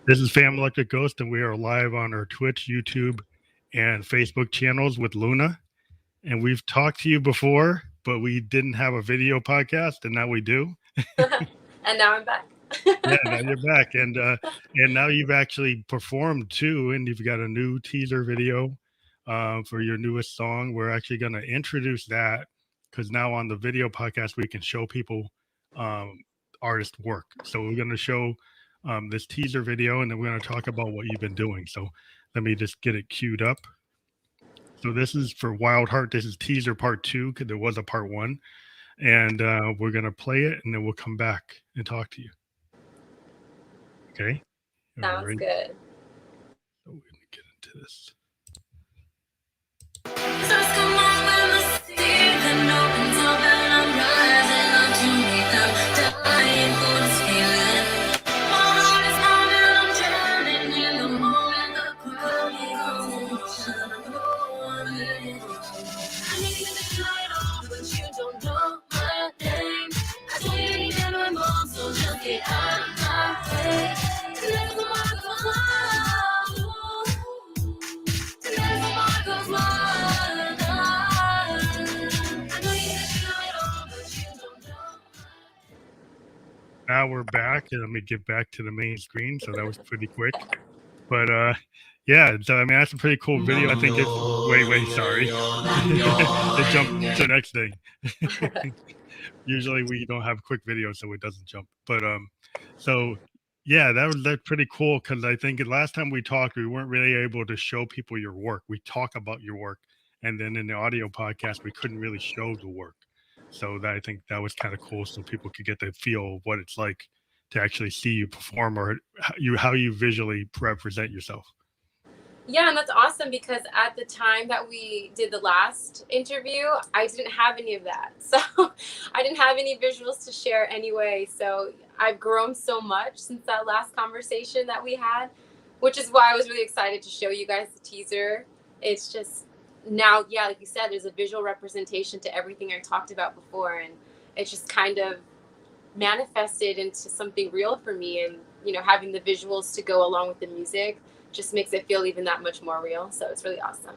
This is Fam Electric Ghost, and we are live on our Twitch, YouTube, and Facebook channels with Luna. And we've talked to you before, but we didn't have a video podcast, and now we do. And now I'm back. Yeah, now you're back, and now you've actually performed too, and you've got a new teaser video for your newest song. We're actually going to introduce that because now on the video podcast we can show people artist work. So we're going to show this teaser video, and then we're going to talk about what you've been doing. So let me just get it queued up. So this is for Wild Heart. This is teaser part 2 because there was a part 1, and we're going to play it, and then we'll come back and talk to you. Okay. Sounds good. So we're gonna get into this. Now we're back, and let me get back to the main screen. So that was pretty quick, but yeah. So I mean, that's a pretty cool video. I think it's wait, sorry, it jumped to the next thing. Usually we don't have quick videos, so it doesn't jump. But so yeah, that's pretty cool because I think the last time we talked, we weren't really able to show people your work. We talk about your work, and then in the audio podcast, we couldn't really show the work. So I think that was kind of cool, so people could get the feel of what it's like to actually see you perform, or how you visually represent yourself. Yeah, and that's awesome because at the time that we did the last interview, I didn't have any of that. So I didn't have any visuals to share anyway. So I've grown so much since that last conversation that we had, which is why I was really excited to show you guys the teaser. It's just now, yeah, like you said, there's a visual representation to everything I talked about before, and it's just kind of manifested into something real for me. And, you know, having the visuals to go along with the music just makes it feel even that much more real. So it's really awesome.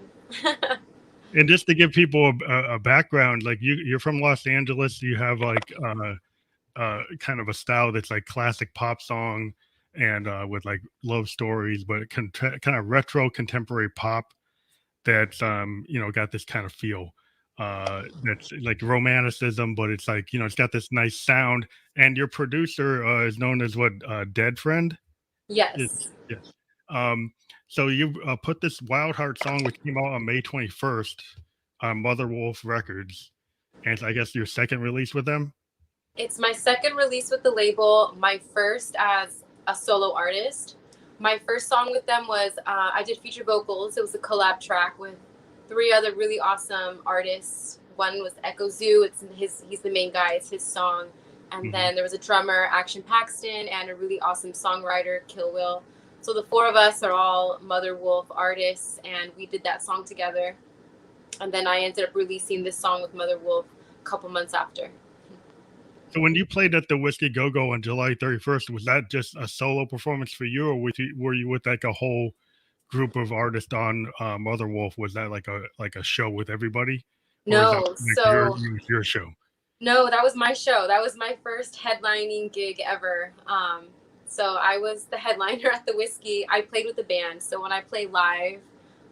And just to give people a background, like you're from Los Angeles, you have like kind of a style that's like classic pop song and with like love stories, but kind of retro contemporary pop that's you know, got this kind of feel that's like romanticism, but it's like, you know, it's got this nice sound. And your producer is known as what, Deadfriend? Yes. Yes. So you put this Wild Heart song, which came out on May 21st on Motherwolf Records, and it's, I guess, your second release with them. It's my second release with the label, my first as a solo artist. My first song with them was I did feature vocals. It was a collab track with 3 other really awesome artists. One was Eko Zu. He's the main guy. It's his song. And then there was a drummer, Action Paxton, and a really awesome songwriter, Kill Will. So the 4 of us are all Motherwolf artists, and we did that song together. And then I ended up releasing this song with Motherwolf a couple months after. So when you played at the Whisky A Go Go on July 31st, was that just a solo performance for you, or were you with like a whole group of artists on Motherwolf? Was that like a show with everybody? No, like so your show. No, that was my show. That was my first headlining gig ever. So I was the headliner at the Whisky. I played with the band. So when I play live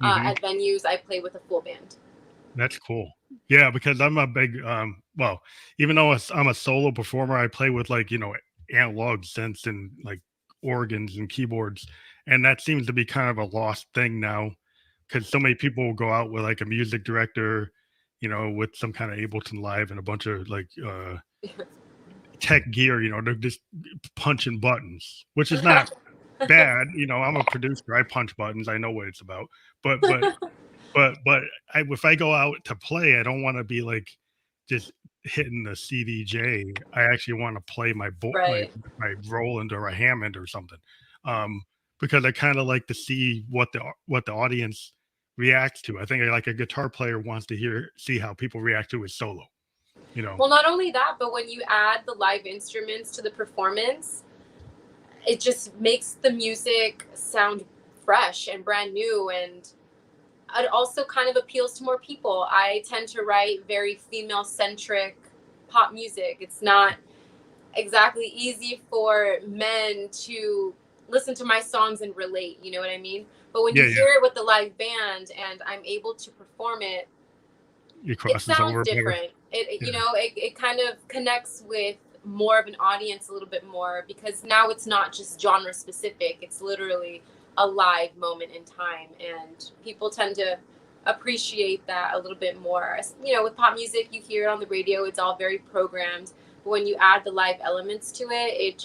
at venues, I play with a full band. That's cool. Yeah, because I'm a big, well, even though I'm a solo performer, I play with like, you know, analog synths and like organs and keyboards. And that seems to be kind of a lost thing now because so many people will go out with like a music director, you know, with some kind of Ableton Live and a bunch of like tech gear, you know, they're just punching buttons, which is not bad. You know, I'm a producer. I punch buttons. I know what it's about. But if I go out to play, I don't want to be like just hitting the CDJ. I actually want to play my Roland or a Hammond or something, because I kind of like to see what the audience reacts to. I think like a guitar player wants to see how people react to his solo. You know. Well, not only that, but when you add the live instruments to the performance, it just makes the music sound fresh and brand new, and it also kind of appeals to more people. I tend to write very female centric pop music. It's not exactly easy for men to listen to my songs and relate, you know what I mean? But when you Yeah, hear it with the live band and I'm able to perform it, it it crosses sounds over better. different. It Yeah, you know, it kind of connects with more of an audience a little bit more, because now it's not just genre specific. It's literally a live moment in time, and people tend to appreciate that a little bit more. You know, with pop music, you hear it on the radio, it's all very programmed. But when you add the live elements to it, it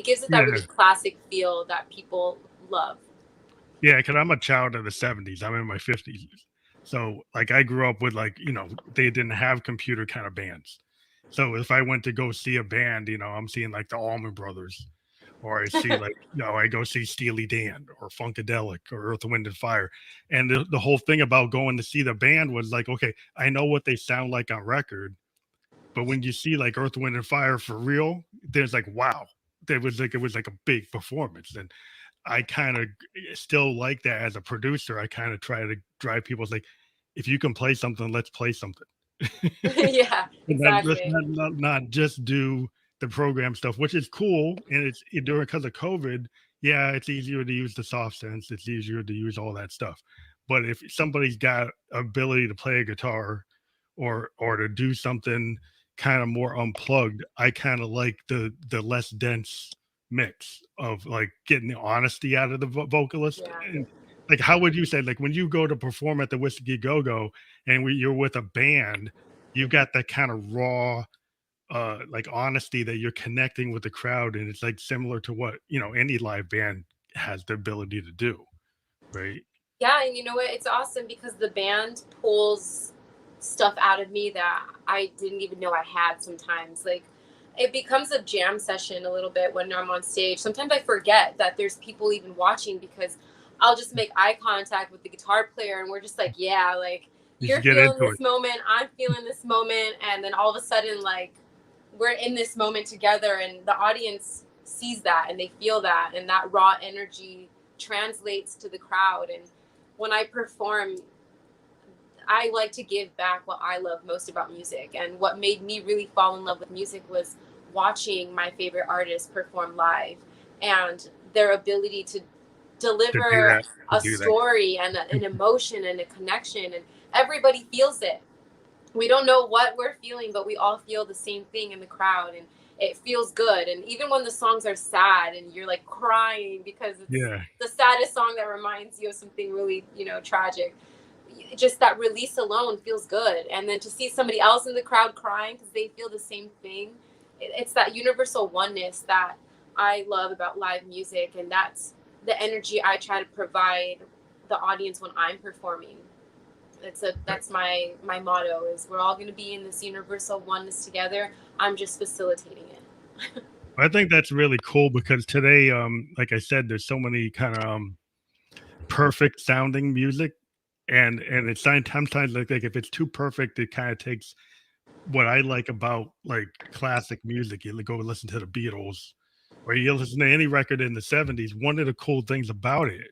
gives it that yeah, really classic feel that people love. yeah. Because I'm a child of the '70s. I'm in my 50s, so like I grew up with like they didn't have computer kind of bands. So if I went to go see a band, I'm seeing like the Allman Brothers, or I see like I go see Steely Dan or Funkadelic or Earth, Wind and Fire, and the whole thing about going to see the band was like, okay, I know what they sound like on record, but when you see like Earth, Wind and Fire for real, there's like wow, it was like a big performance, and I kind of still like that as a producer. I kind of try to drive people's like, if you can play something, let's play something. Yeah, Let's exactly. not just do the program stuff, which is cool. And it's during because of COVID. Yeah, it's easier to use the soft sense. It's easier to use all that stuff. But if somebody's got ability to play a guitar or to do something kind of more unplugged, I kind of like the less dense mix of like getting the honesty out of the vocalist. Yeah. And like, how would you say like when you go to perform at the Whiskey Go Go and you're with a band, you've got that kind of raw like honesty that you're connecting with the crowd, and it's like similar to what any live band has the ability to do, right? Yeah, and you know what? It's awesome because the band pulls stuff out of me that I didn't even know I had sometimes. Like, it becomes a jam session a little bit when I'm on stage. Sometimes I forget that there's people even watching, because I'll just make eye contact with the guitar player and we're just like, yeah, like You just you're get feeling into this it. moment, I'm feeling this moment, and then all of a sudden like we're in this moment together, and the audience sees that and they feel that, and that raw energy translates to the crowd. And when I perform, I like to give back what I love most about music. And what made me really fall in love with music was watching my favorite artists perform live, and their ability to To do deliver that, to a do that. story and an emotion and a connection, and everybody feels it. We don't know what we're feeling, but we all feel the same thing in the crowd, and it feels good. And even when the songs are sad and you're like crying because it's Yeah, the saddest song that reminds you of something really, tragic, just that release alone feels good. And then to see somebody else in the crowd crying because they feel the same thing, it's that universal oneness that I love about live music, and that's the energy I try to provide the audience when I'm performing. That's my motto is we're all going to be in this universal oneness together. I'm just facilitating it. I think that's really cool because today, like I said, there's so many kind of perfect sounding music, and it's sometimes like if it's too perfect, it kind of takes what I like about like classic music. You go listen to the Beatles, or you listen to any record in the '70s. One of the cool things about it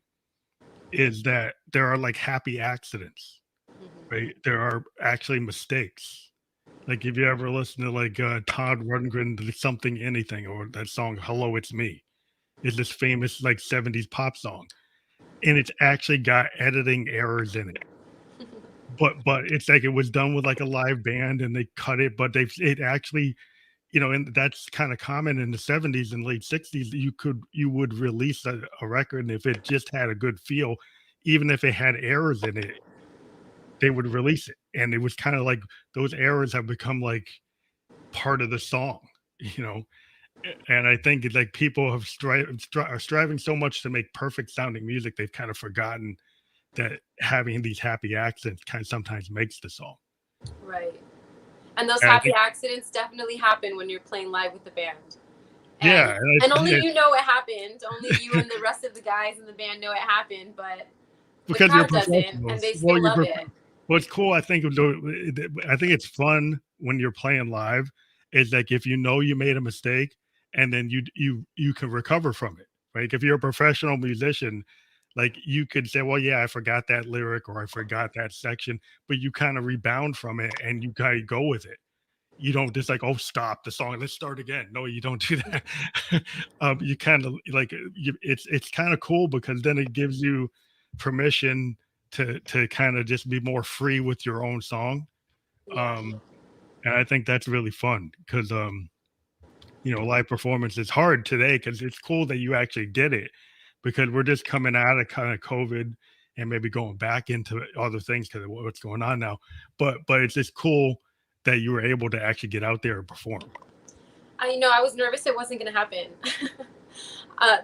is that there are like happy accidents, Mm-hmm. right? There are actually mistakes. Like if you ever listen to like Todd Rundgren, Something Anything, or that song "Hello, It's Me," is this famous like '70s pop song, and it's actually got editing errors in it. But it's like it was done with like a live band and they cut it, but it actually, and that's kind of common in the '70s and late '60s. You would release a record, and if it just had a good feel, even if it had errors in it, they would release it. And it was kind of like those errors have become like part of the song, you know. And I think it's like people are striving so much to make perfect sounding music, they've kind of forgotten that having these happy accents kind of sometimes makes the song. Right. And those And I happy think, accidents definitely happen when you're playing live with the band. And yeah, and and only it, you know it happened. Only you and the rest of the guys in the band know it happened, but the because you're crowd doesn't, and professionals. they still love it. What's cool, I think it's fun when you're playing live is like if you know you made a mistake and then you can recover from it, right? If you're a professional musician, like you could say, well, yeah, I forgot that lyric or I forgot that section, but you kind of rebound from it and you kind of go with it. You don't just like, oh, stop the song, let's start again. No, you don't do that. You kind of like it's kind of cool because then it gives you permission to kind of just be more free with your own song. Yeah. Um, and I think that's really fun because live performance is hard today because it's cool that you actually did it because we're just coming out of kind of COVID and maybe going back into other things because of what's going on now. But it's just cool that you were able to actually get out there and perform. I know I was nervous it wasn't going to happen.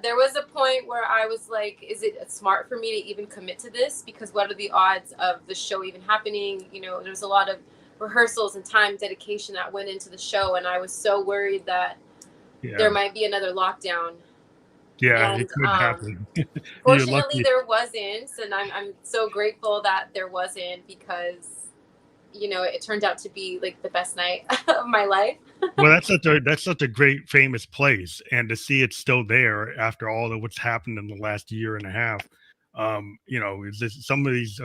There was a point where I was like, is it smart for me to even commit to this? Because what are the odds of the show even happening? There's a lot of rehearsals and time dedication that went into the show. And I was so worried that there might be another lockdown. Yeah, and it could happen. Fortunately, there wasn't. And I'm so grateful that there wasn't because, it turned out to be like the best night of my life. Well, that's such a great famous place, and to see it still there after all of what's happened in the last year and a half, it's just some of these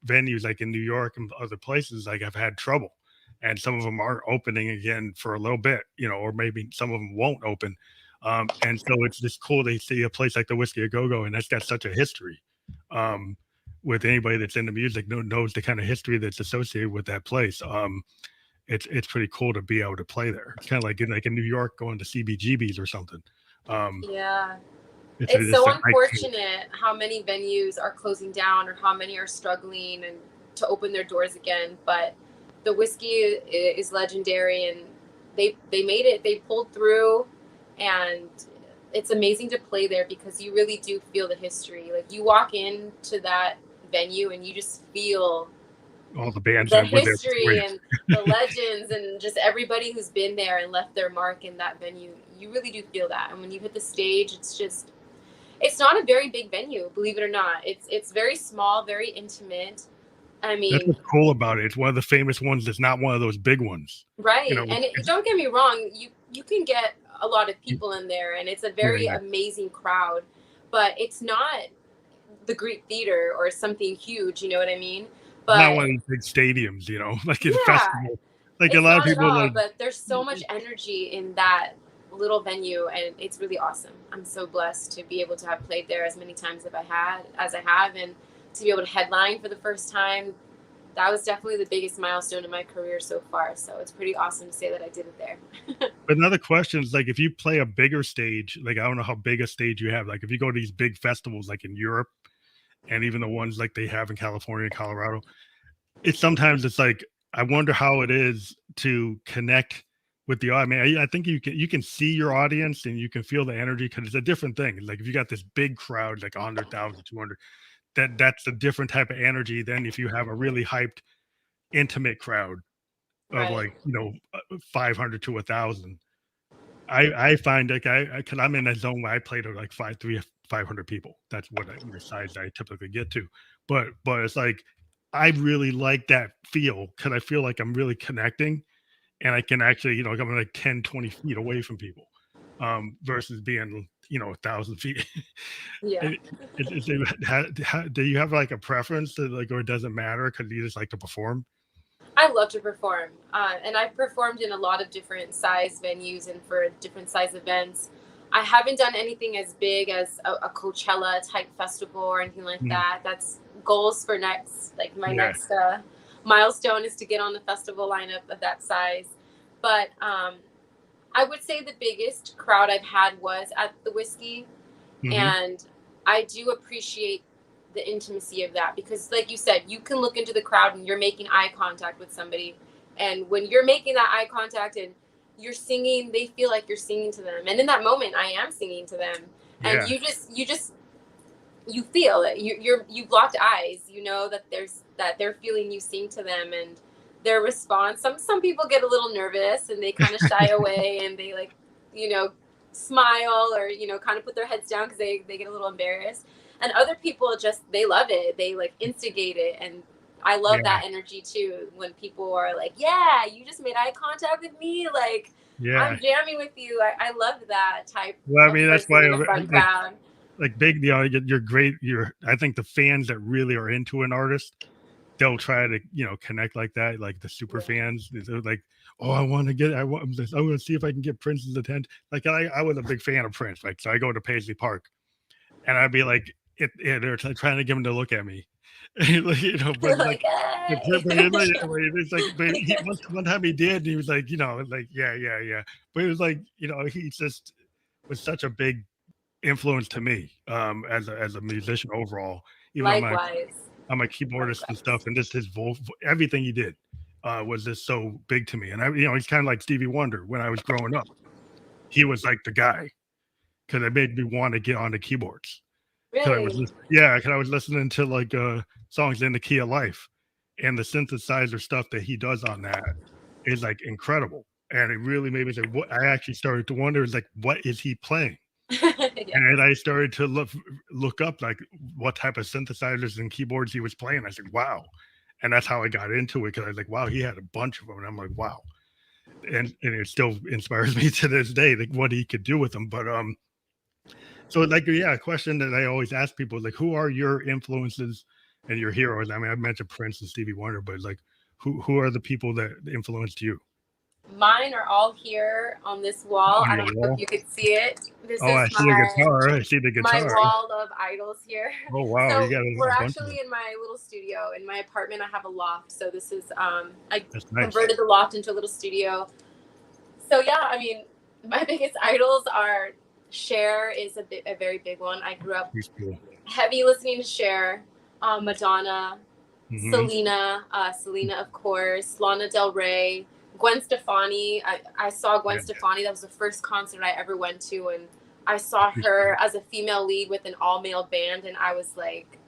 venues like in New York and other places like have had trouble, and some of them aren't opening again for a little bit, or maybe some of them won't open, and so it's just cool to see a place like the Whisky A Go Go, and that's got such a history. With anybody that's into music knows the kind of history that's associated with that place. It's pretty cool to be able to play there. It's kind of like in New York going to CBGBs or something. Yeah. It's so unfortunate how many venues are closing down or how many are struggling and to open their doors again. But the Whiskey is legendary, and they made it. They pulled through, and it's amazing to play there because you really do feel the history. Like you walk into that venue and you just feel all the bands, the history and the legends and just everybody who's been there and left their mark in that venue. You really do feel that. And when you hit the stage, it's not a very big venue, believe it or not. It's very small, very intimate. I mean, that's what's cool about it. It's one of the famous ones. It's not one of those big ones, right? And don't get me wrong, you can get a lot of people in there, and it's a very amazing crowd. But it's not the Greek Theater or something huge. You know what I mean? But not one of these big stadiums, like in festivals. Like a lot of people, but there's so much energy in that little venue, and it's really awesome. I'm so blessed to be able to have played there as many times as I have, and to be able to headline for the first time. That was definitely the biggest milestone in my career so far. So it's pretty awesome to say that I did it there. But another question is like, if you play a bigger stage, like I don't know how big a stage you have. Like if you go to these big festivals, like in Europe, and even the ones like they have in California and Colorado, it's like, I wonder how it is to connect with the audience. I mean, I think you can see your audience and you can feel the energy because it's a different thing. Like if you got this big crowd, like 100,000, 200, that's a different type of energy than if you have a really hyped, intimate crowd of like 500 to 1,000. I find like because I'm in that zone where I play to like 500 people. That's what the size I typically get to. But it's like I really like that feel because I feel like I'm really connecting, and I can actually like I'm like 10, 20 feet away from people, versus being 1,000 feet. Yeah. Do you have like a preference to like, or it doesn't matter because you just like to perform? I love to perform, and I've performed in a lot of different size venues and for different size events. I haven't done anything as big as a Coachella type festival or anything like that. That's goals for next, like my next milestone is to get on the festival lineup of that size. But I would say the biggest crowd I've had was at the Whiskey, and I do appreciate the intimacy of that because, like you said, you can look into the crowd and you're making eye contact with somebody, and when you're making that eye contact and you're singing, they feel like you're singing to them, and in that moment I am singing to them, and you feel it. You've locked eyes, that they're feeling you sing to them, and their response, some people get a little nervous and they kind of shy away and they like smile or kind of put their heads down because they get a little embarrassed. And other people they love it. They like instigate it. And I love that energy too. When people are like, yeah, you just made eye contact with me. Like, Yeah. I'm jamming with you. I love that type Well, I of mean, that's person why in the front crowd. like big, you're great. I think the fans that really are into an artist, they'll try to, connect like that. Like the super Yeah. fans, they're like, oh, I want to see if I can get Prince's attention. Like I was a big fan of Prince. Like, so I go to Paisley Park and I'd be like, they're trying to get him to look at me. But like, Like, hey. it's like, but one time he did, and he was like, like, yeah, yeah, yeah. But it was like, he just was such a big influence to me, as a musician overall, even Likewise. I'm a keyboardist and Likewise. stuff, and just his everything he did was just so big to me. And he's kind of like Stevie Wonder when I was growing up. He was like the guy because it made me want to get on the keyboards. Really? Because I was listening to like songs in the key of life, and the synthesizer stuff that he does on that is like incredible. And it really made me say, what I actually started to wonder is like, what is he playing? Yeah. And I started to look up like what type of synthesizers and keyboards he was playing. I said, wow. And that's how I got into it because I was like, wow, he had a bunch of them. And I'm like, wow. And it still inspires me to this day, like what he could do with them. But so like a question that I always ask people is like, who are your influences and your heroes? I mean, I mentioned Prince and Stevie Wonder, but like who are the people that influenced you? Mine are all here on this wall. On I your don't know if wall? you could see it. This Oh, is I see the guitar. I see the my guitar. wall of idols here. Oh wow, you So got we're a bunch of them. actually in my little studio in my apartment. I have a loft, so this is I That's nice. converted the loft into a little studio. So yeah, I mean, my biggest idols are Cher is a very big one. I grew up He's cool. heavy listening to Cher, Madonna, Mm-hmm. Selena, of course, Lana Del Rey, Gwen Stefani. I saw Gwen Yeah, Stefani. That was the first concert I ever went to, and I saw her as a female lead with an all-male band, and I was like,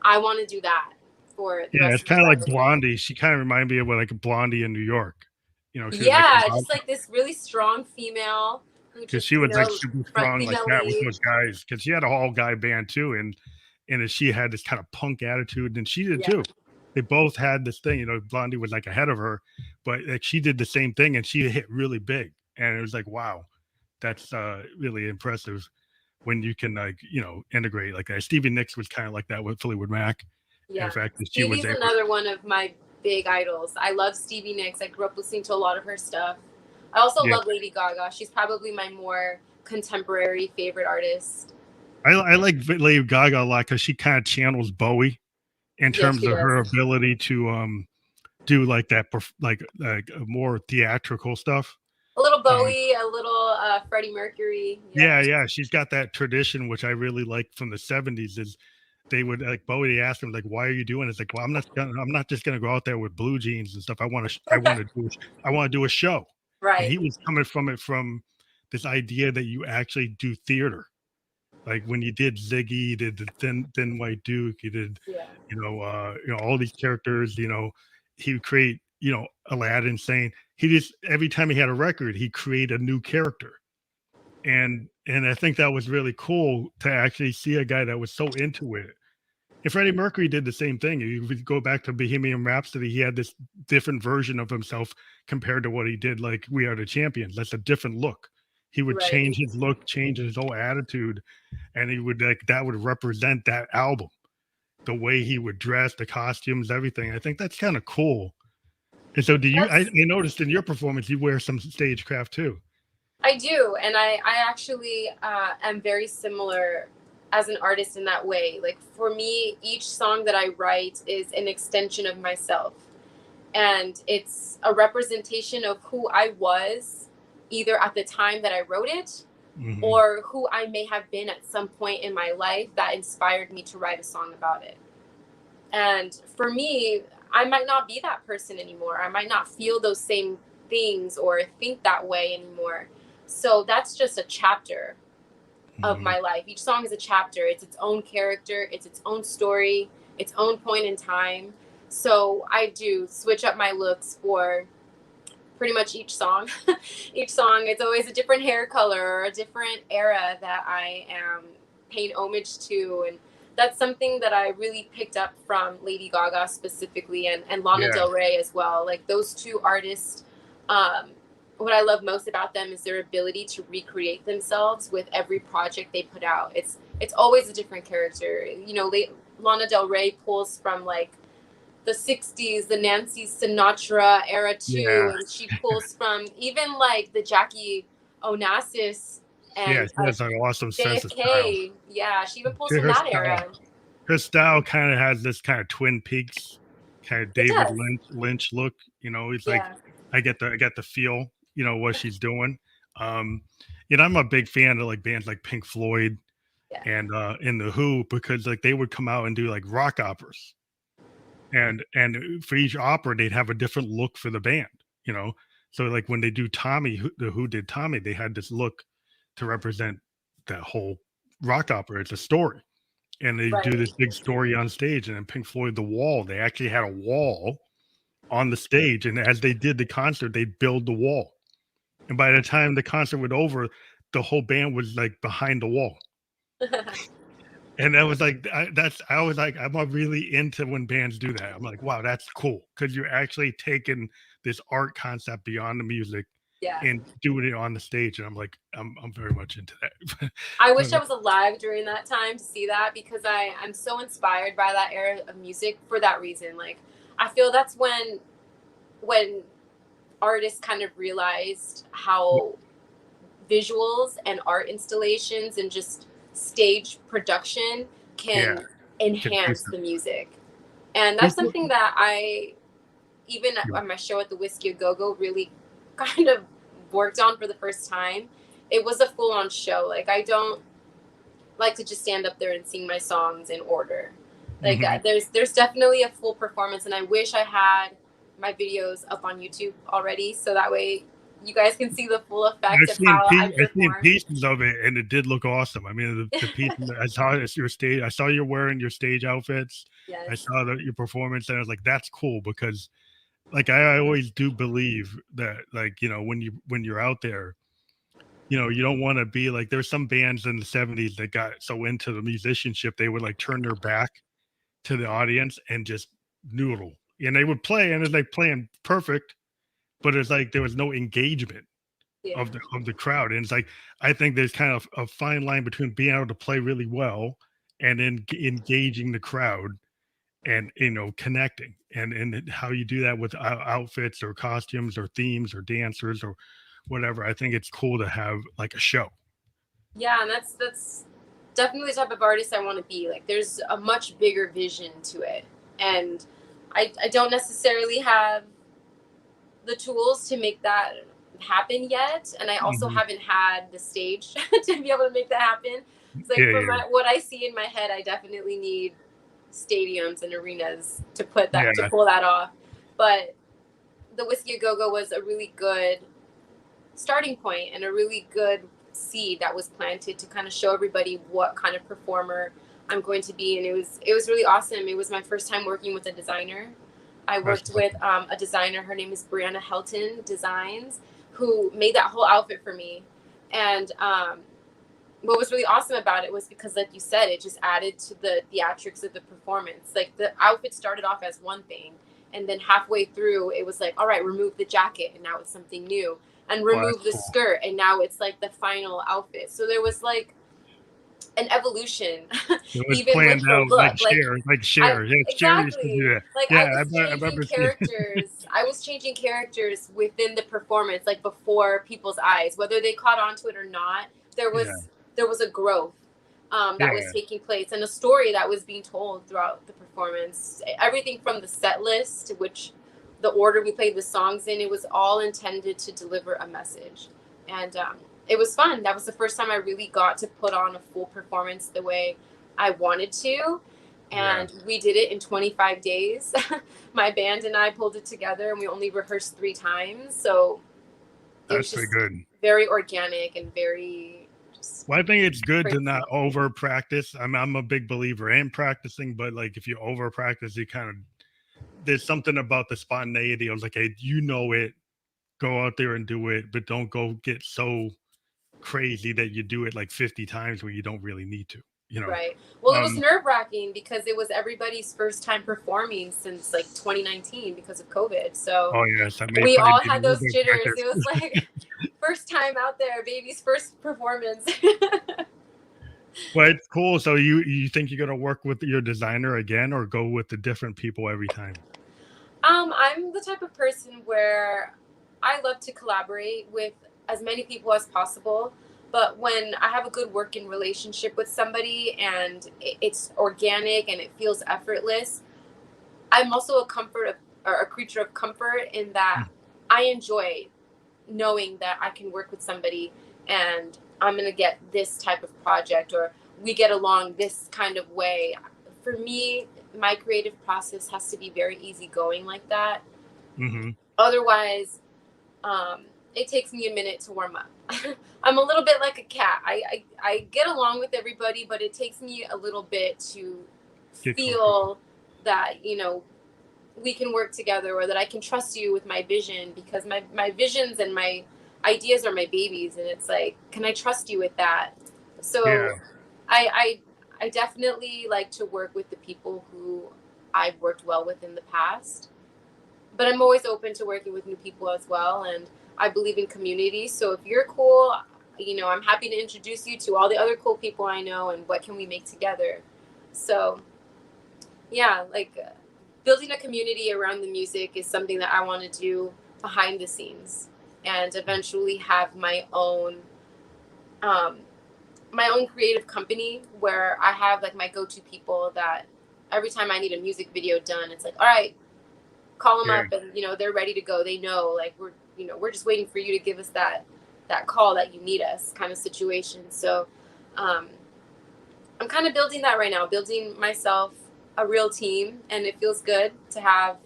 I want to do that for the yeah, rest it's of my kind of like life. Blondie. She kind of reminded me of like a Blondie in New York. She was like Yeah, just like this really strong female who because just, she was like super front strong like female that with lead. those guys. Because she had a all guy band too, and she had this kind of punk attitude, and she did Yeah. too. They both had this thing. Blondie was like ahead of her, but like she did the same thing, and she hit really big. And it was like, wow, that's really impressive when you can like integrate like that. Stevie Nicks was kind of like that with Fleetwood Mac. And Yeah. the fact that she was Stevie's able. another one of my big idols. I love Stevie Nicks. I grew up listening to a lot of her stuff. I also Yeah. love Lady Gaga. She's probably my more contemporary favorite artist. I like Lady Gaga a lot because she kind of channels Bowie in Yes, terms she of does. her ability to do like that like more theatrical stuff. A little Bowie, a little Freddie Mercury. Yeah, she's got that tradition which I really like from the 70s is they would like Bowie asked him like why are you doing it? It's like well I'm not just gonna go out there with blue jeans and stuff. I want to do a show. And Right. he was coming from this idea that you actually do theater. Like when you did Ziggy, you did the Thin White Duke, you did, Yeah. all these characters. He would create, Aladdin saying he just every time he had a record, he created a new character, and I think that was really cool to actually see a guy that was so into it. And Freddie Mercury did the same thing. You would go back to Bohemian Rhapsody, he had this different version of himself compared to what he did like We Are the Champions. That's a different look. He would Right. change his look, change his whole attitude, and he would like that would represent that album. The way he would dress, the costumes, everything. I think that's kind of cool. And so, do you? I noticed in your performance, you wear some stagecraft too. I do, and I actually am very similar as an artist in that way. Like for me, each song that I write is an extension of myself, and it's a representation of who I was, either at the time that I wrote it, Mm-hmm. or who I may have been at some point in my life that inspired me to write a song about it. And for me, I might not be that person anymore. I might not feel those same things or think that way anymore. So that's just a chapter of my life. Each song is a chapter. It's its own character. It's its own story, its own point in time. So I do switch up my looks for pretty much each song. Each song, it's always a different hair color or a different era that I am paying homage to. And that's something that I really picked up from Lady Gaga specifically and Lana Del Rey as well. Like those two artists what I love most about them is their ability to recreate themselves with every project they put out. It's always a different character. You know, Lana Del Rey pulls from like the 60s, the Nancy Sinatra era too, Yeah, and she pulls from even like the Jackie Onassis yeah, and she has an awesome sense of style. JFK. Yeah, she even pulls from Her that style, era. her style kind of has this kind of Twin Peaks, kind of It David does. Lynch look. You know, it's like Yeah. I get the feel. You know what she's doing. Um, you know, I'm a big fan of like bands like Pink Floyd Yeah. and the Who, because like they would come out and do like rock operas, and for each opera they'd have a different look for the band. You know, so like when they do Tommy, the Who did Tommy, they had this look to represent that whole rock opera. It's a story, and they do Right. this big story on stage. And then Pink Floyd, The Wall, they actually had a wall on the stage, and as they did the concert, they build the wall. And by the time the concert was over, the whole band was like behind the wall. And that was like I was like, I'm really into when bands do that. I'm like, wow, that's cool, because you're actually taking this art concept beyond the music Yeah. and doing it on the stage. And I'm like, I'm very much into that. I wish I was alive during that time to see that, because I'm so inspired by that era of music for that reason. Like I feel that's when artists kind of realized how visuals and art installations and just stage production Yeah, can enhance the music. And that's Which something that I, even on my show at the Whisky A Go Go, really kind of worked on for the first time. It was a full on show. Like, I don't like to just stand up there and sing my songs in order. Like, Mhm. there's definitely a full performance, and I wish I had my videos up on YouTube already, so that way you guys can see the full effect of how I I've seen perform. pieces of it, and it did look awesome. I mean, the pieces I saw it's your stage. I saw you wearing your stage outfits. I Yes. saw your performance, and I was like, "That's cool," because, like, I always do believe that, like, you know, when you're out there, you know, you don't want to be like. There's some bands in the '70s that got so into the musicianship they would like turn their back to the audience and just noodle, and they would play, and it's like playing perfect, but it's like there was no engagement Yeah. of the crowd. And it's like I think there's kind of a fine line between being able to play really well and then engaging the crowd and, you know, connecting, and how you do that with outfits or costumes or themes or dancers or whatever. I think it's cool to have like a show. Yeah, and that's definitely the type of artist I want to be. Like, there's a much bigger vision to it, and I don't necessarily have the tools to make that happen yet, and I also Mhm. haven't had the stage to be able to make that happen. It's like, Yeah, for yeah, what I see in my head, I definitely need stadiums and arenas to yeah. pull that off. But the Whiskey A Go Go was a really good starting point and a really good seed that was planted to kind of show everybody what kind of performer I'm going to be. And it was really awesome. It was my first time working with a designer. I That's worked with a designer. Her name is Brianna Helton Designs, who made that whole outfit for me. And what was really awesome about it was because, like you said, it just added to the theatrics of the performance. Like, the outfit started off as one thing, and then halfway through, it was like, all right, remove the jacket, and now it's something new, and oh, that's remove the cool. skirt, and now it's like the final outfit. So there was like an evolution, It was even with planned the out look. like I share. Yeah, share used to do exactly that. like Yeah, I remember seeing. I was changing characters within the performance, like before people's eyes, whether they caught on to it or not. There Yeah, was there was a growth that was yeah. taking place, and a story that was being told throughout the performance. Everything from the set list, which the order we played the songs in, it was all intended to deliver a message. And it was fun. That was the first time I really got to put on a full performance the way I wanted to. Yeah, And we did it in 25 days. My band and I pulled it together, and we only rehearsed 3 times. So it that's was pretty just good. very organic and very just Well, I think it's good to not crazy. over practice. I'm a big believer in practicing, but like if you over practice, you kind of there's something about the spontaneity. I was like, hey, you know it, go out there and do it, but don't go get so crazy that you do it like 50 times when you don't really need to. you know. Right. Well, it was nerve-wracking because it was everybody's first time performing since like 2019 because of COVID. So oh yes, that may we probably all be had a little those bit jitters. factor. It was like first time out there, baby's first performance. But it's cool. So you think you're gonna work with your designer again, or go with the different people every time? I'm the type of person where I love to collaborate with as many people as possible. But when I have a good working relationship with somebody and it's organic and it feels effortless, I'm also a creature of comfort in that I enjoy knowing that I can work with somebody and I'm going to get this type of project or we get along this kind of way. For me, my creative process has to be very easygoing like that. Mm-hmm. Otherwise, it takes me a minute to warm up. I'm a little bit like a cat. I get along with everybody, but it takes me a little bit to feel that, you know, we can work together or that I can trust you with my vision because my visions and my ideas are my babies. And it's like, can I trust you with that? So Yeah. I definitely like to work with the people who I've worked well with in the past, but I'm always open to working with new people as well. And I believe in community. So if you're cool, you know, I'm happy to introduce you to all the other cool people I know and what can we make together. So yeah, like building a community around the music is something that I want to do behind the scenes and eventually have my own creative company where I have like my go-to people that every time I need a music video done, it's like, all right, call them up and, you know, they're ready to go. They know like we're just waiting for you to give us that call that you need us kind of situation. So I'm kind of building that right now, building myself a real team, and it feels good to have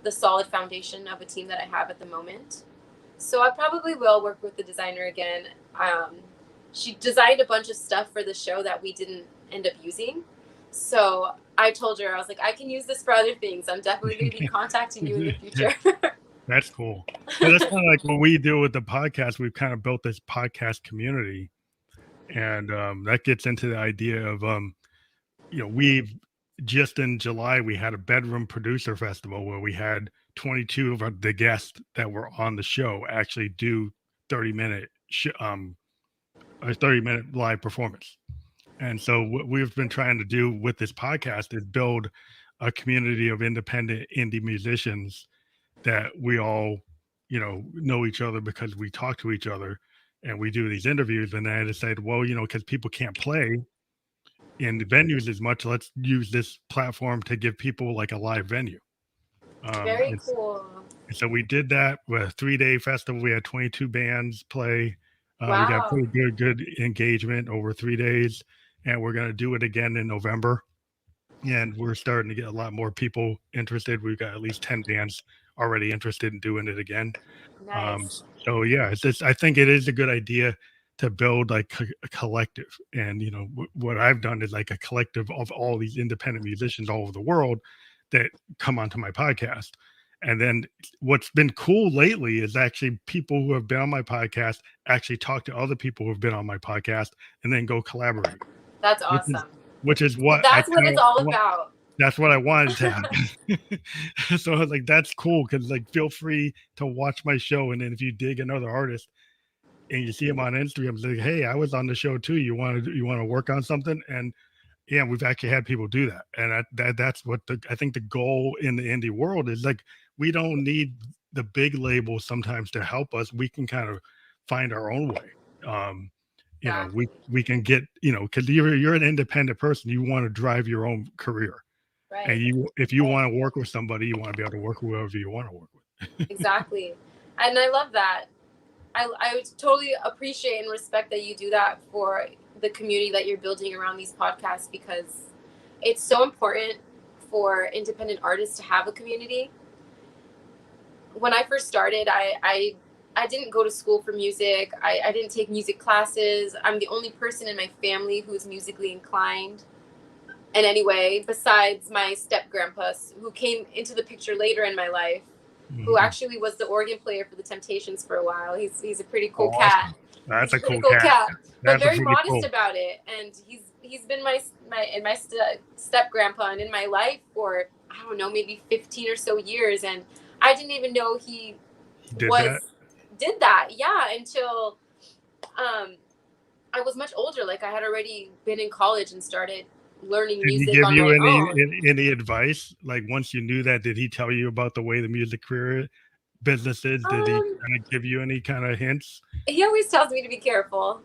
the solid foundation of a team that I have at the moment. So I probably will work with the designer again. She designed a bunch of stuff for the show that we didn't end up using. So I told her, I was like, I can use this for other things. I'm definitely going to be contacting you in the future. That's cool. Well, that's kind of like what we do with the podcast. We've kind of built this podcast community, and that gets into the idea of, you know, we've just in July we had a bedroom producer festival where we had 22 of the guests that were on the show actually do 30-minute a 30-minute live performance. And so what we've been trying to do with this podcast is build a community of independent indie musicians that we all, you know each other because we talk to each other and we do these interviews. And then I decided, well, you know, because people can't play in the venues as much, let's use this platform to give people like a live venue. Very cool. So we did that with a 3-day festival. We had 22 bands play. Wow. We got pretty good engagement over 3 days, and we're going to do it again in November. And we're starting to get a lot more people interested. We've got at least 10 bands already interested in doing it again. Nice. So yeah, it's just, I think it is a good idea to build like a collective. And, you know, what I've done is like a collective of all these independent musicians all over the world that come onto my podcast. And then what's been cool lately is actually people who have been on my podcast actually talk to other people who have been on my podcast and then go collaborate. That's awesome. Which is what that's what it's all about. That's what I wanted to happen. So I was like, that's cool. Cause like, feel free to watch my show. And then if you dig another artist and you see him on Instagram, it's like, hey, I was on the show too. You want to work on something? And yeah, we've actually had people do that. And that's what I think the goal in the indie world is. Like, we don't need the big labels sometimes to help us. We can kind of find our own way. You know, we can get, you know, because you're an independent person, you want to drive your own career. Right. And if you want to work with somebody, you want to be able to work with whoever you want to work with. Exactly. And I love that. I would totally appreciate and respect that you do that for the community that you're building around these podcasts, because it's so important for independent artists to have a community. When I first started, I didn't go to school for music. I didn't take music classes. I'm the only person in my family who's musically inclined in any way, besides my step-grandpa, who came into the picture later in my life, who actually was the organ player for the Temptations for a while. He's a pretty cool cat. That's a cool cat. But That's very modest about it. And he he's been my step grandpa and in my life for, I don't know, maybe 15 or so years, and I didn't even know he did that. did that. Yeah, until I was much older. Like, I had already been in college and started learning Did he music give on you my own. any advice? Like once you knew that, did he tell you about the way the music career business is? Did he Um, kind of give you any kind of hints? he always tells me to be careful.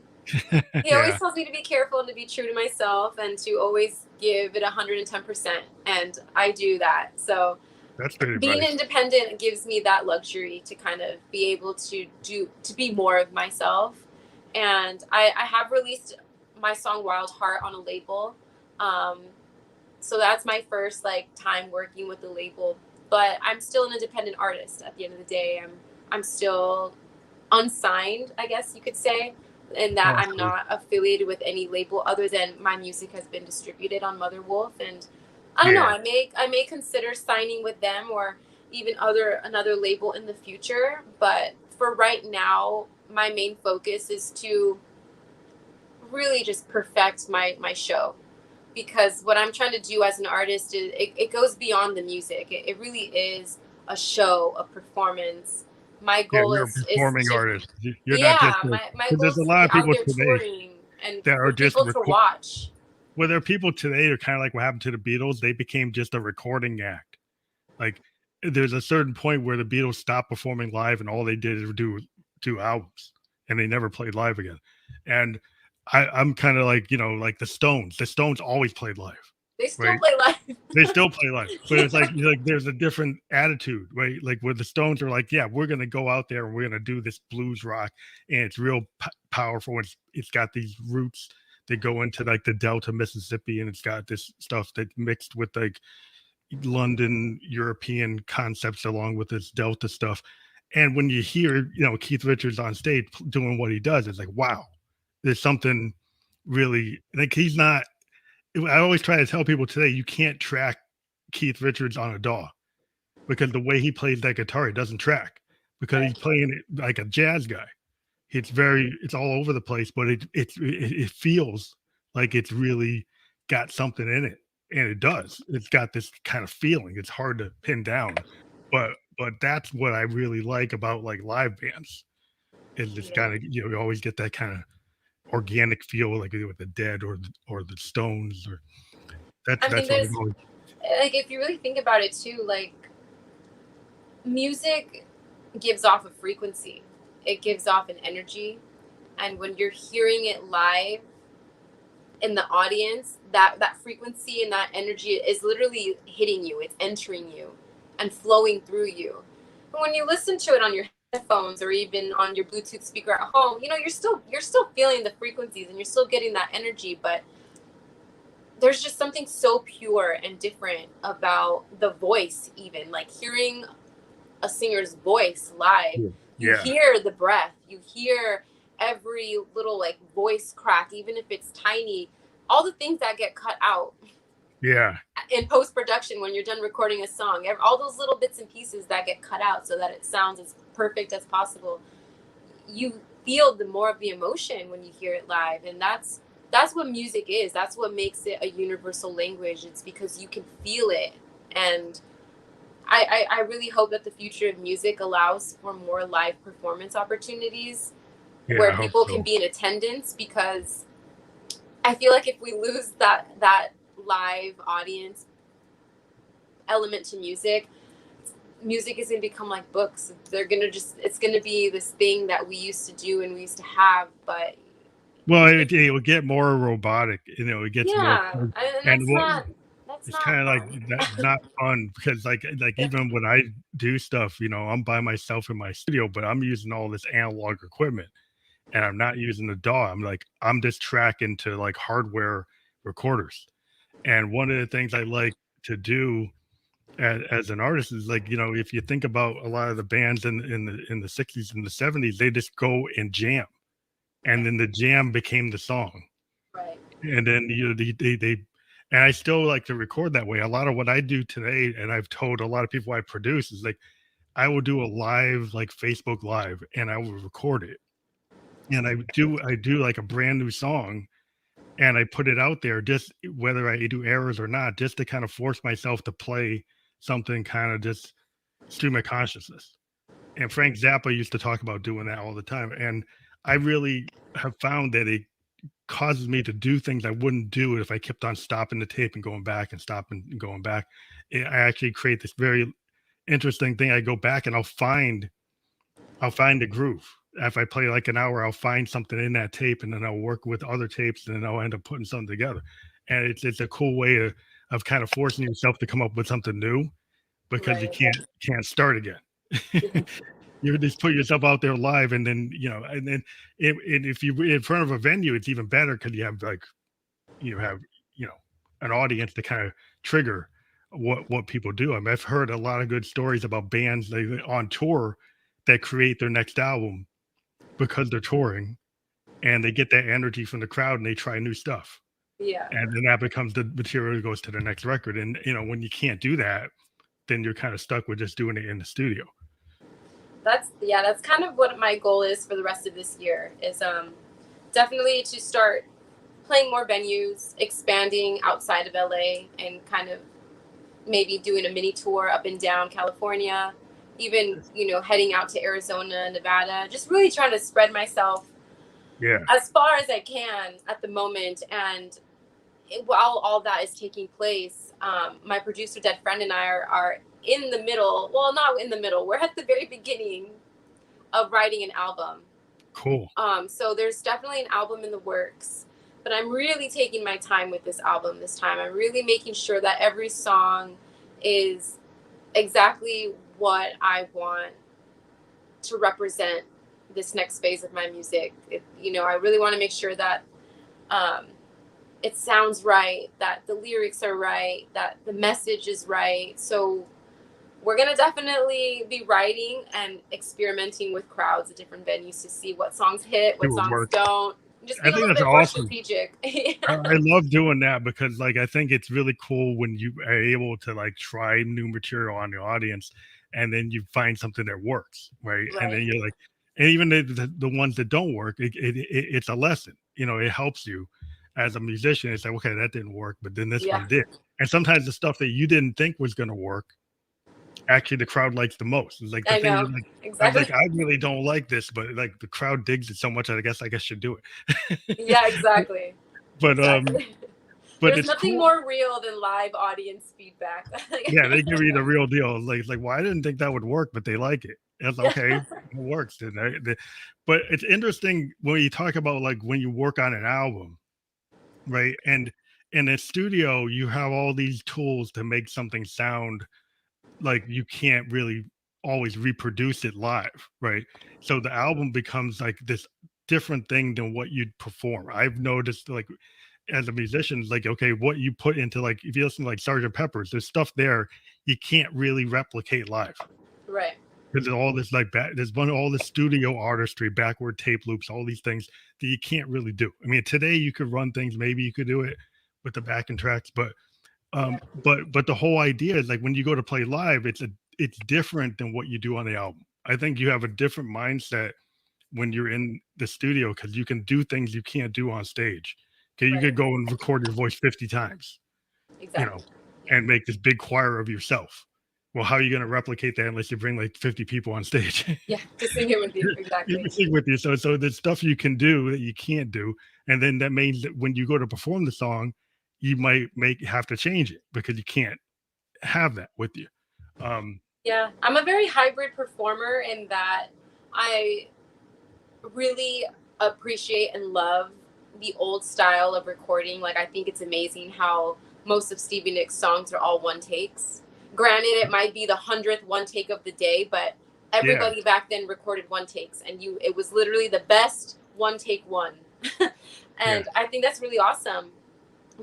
He always Yeah, tells me to be careful and to be true to myself and to always give it 110%. And I do that. So that's good being advice. independent gives me that luxury to kind of be able to be more of myself. And I have released my song Wild Heart on a label. Um, so that's my first like time working with the label. But I'm still an independent artist at the end of the day. I'm still unsigned, I guess you could say, and that Oh, I'm cool. not affiliated with any label other than my music has been distributed on Motherwolf. And I don't know, Yeah, I may consider signing with them or even another label in the future. But for right now, my main focus is to really just perfect my show, because what I'm trying to do as an artist is it goes beyond the music. It really is a show, a performance. My yeah, goal you're a is performing to, artist. You're not yeah, just like, my because goal there's is a to lot be of out people there today touring and that are for just people to watch. well, there are people today that are kind of like what happened to the Beatles. They became just a recording act. Like there's a certain point where the Beatles stopped performing live and all they did is do albums and they never played live again. And I'm kind of like, like the Stones. The Stones always played live, They still right? play live. They still play live, but it's Yeah. like there's a different attitude, right? Like where the Stones are like, yeah, we're gonna go out there and we're gonna do this blues rock, and it's real powerful. It's got these roots that go into like the Delta, Mississippi, and it's got this stuff that mixed with like London European concepts along with this Delta stuff. And when you hear, Keith Richards on stage doing what he does, it's like, wow, there's something really like he's not. I always try to tell people today, you can't track Keith Richards on a DAW because the way he plays that guitar, it doesn't track because he's Right. playing it like a jazz guy. It's all over the place, but it feels like it's really got something in it, and it does. It's got this kind of feeling. It's hard to pin down, but that's what I really like about like live bands is it's Yeah. kind of you always get that kind of organic feel like with the Dead or the Stones or I mean, that's what there's I've always. like, if you really think about it too, like, music gives off a frequency. It gives off an energy, and when you're hearing it live in the audience, that frequency and that energy is literally hitting you. It's entering you and flowing through you. And when you listen to it on your headphones or even on your Bluetooth speaker at home, you're still feeling the frequencies and you're still getting that energy, but there's just something so pure and different about the voice. Even like hearing a singer's voice live, you Yeah, hear the breath, you hear every little like voice crack, even if it's tiny, all the things that get cut out yeah, in post-production when you're done recording a song, all those little bits and pieces that get cut out so that it sounds as perfect as possible. You feel the more of the emotion when you hear it live, and that's what music is. That's what makes it a universal language. It's because you can feel it. And I really hope that the future of music allows for more live performance opportunities yeah. where I hope people can so. be in attendance, because I feel like if we lose that live audience element to music, music is going to become like books. It's going to be this thing that we used to do and we used to have, but Well, it will get more robotic. It gets more, yeah, and and that's it's kind not of like fun. that, not fun because like even when I do stuff, I'm by myself in my studio, but I'm using all this analog equipment, and I'm not using the DAW. I'm just tracking to like hardware recorders. And one of the things I like to do as an artist is like if you think about a lot of the bands in the 60s and the 70s, they just go and jam, and then the jam became the song, Right. and then they and I still like to record that way. A lot of what I do today, and I've told a lot of people I produce, is like I will do a live like Facebook Live, and I will record it, and I do like a brand new song, and I put it out there, just whether I do errors or not, just to kind of force myself to play something kind of just stream of consciousness. And Frank Zappa used to talk about doing that all the time. And I really have found that it causes me to do things I wouldn't do if I kept on stopping the tape and going back and stopping and going back. I actually create this very interesting thing. I go back and I'll find a groove. If I play like an hour, I'll find something in that tape, and then I'll work with other tapes, and then I'll end up putting something together. And it's a cool way of kind of forcing yourself to come up with something new, because you Right. can't start again. Yeah. You just put yourself out there live, and then and then if you in front of a venue, it's even better because you have an audience to kind of trigger what people do. I mean, I've heard a lot of good stories about bands on tour that create their next album because they're touring, and they get that energy from the crowd, and they try new stuff, Yeah. and then that becomes the material that goes to the next record. And when you can't do that, then you're kind of stuck with just doing it in the studio. That's kind of what my goal is for the rest of this year, is definitely to start playing more venues, expanding outside of LA, and kind of maybe doing a mini tour up and down California, even heading out to Arizona, Nevada, just really trying to spread myself as far as I can at the moment. And while all that is taking place, my producer Deadfriend and I are in the middle. Well, not in the middle. We're at the very beginning of writing an album. Cool. So there's definitely an album in the works, but I'm really taking my time with this album this time. I'm really making sure that every song is exactly what I want to represent this next phase of my music. I really want to make sure that it sounds right, that the lyrics are right, that the message is right. So we're going to definitely be writing and experimenting with crowds at different venues to see what songs hit, what songs don't. Just being a little bit more strategic. I love doing that, because I think it's really cool when you are able to try new material on the audience, and then you find something that works, right? And then you're and even the ones that don't work, it's a lesson. It helps you as a musician. It's like, okay, that didn't work, but then this one did. And sometimes the stuff that you didn't think was going to work, actually the crowd likes the most. It's like the thing exactly. I really don't like this, but the crowd digs it so much, I guess should do it. Yeah, exactly. But but there's it's nothing cool. more real than live audience feedback. Yeah, they give you the real deal. Like, well, I didn't think that would work, but they like it. It's okay, it works. But it's interesting when you talk about when you work on an album, right? And in a studio, you have all these tools to make something sound like you can't really always reproduce it live, right? So the album becomes this different thing than what you'd perform. I've noticed as a musician, okay, what you put into if you listen to Sgt. Pepper's, there's stuff there you can't really replicate live. Right. Because all this all the studio artistry, backward tape loops, all these things that you can't really do. I mean, today you could run things, maybe you could do it with the backing tracks, but the whole idea is when you go to play live, it's different than what you do on the album. I think you have a different mindset when you're in the studio, because you can do things you can't do on stage. Okay, you could go and record your voice 50 times, and make this big choir of yourself. Well, how are you going to replicate that unless you bring 50 people on stage? Yeah, to sing it with you. Exactly. You sing with you. So there's stuff you can do that you can't do, and then that means that when you go to perform the song, you might have to change it because you can't have that with you. Yeah, I'm a very hybrid performer in that I really appreciate and love the old style of recording. I think it's amazing how most of Stevie Nicks' songs are all one takes. Granted, it might be the 100th one take of the day, but everybody back then recorded one takes, and it was literally the best one take one. And I think that's really awesome.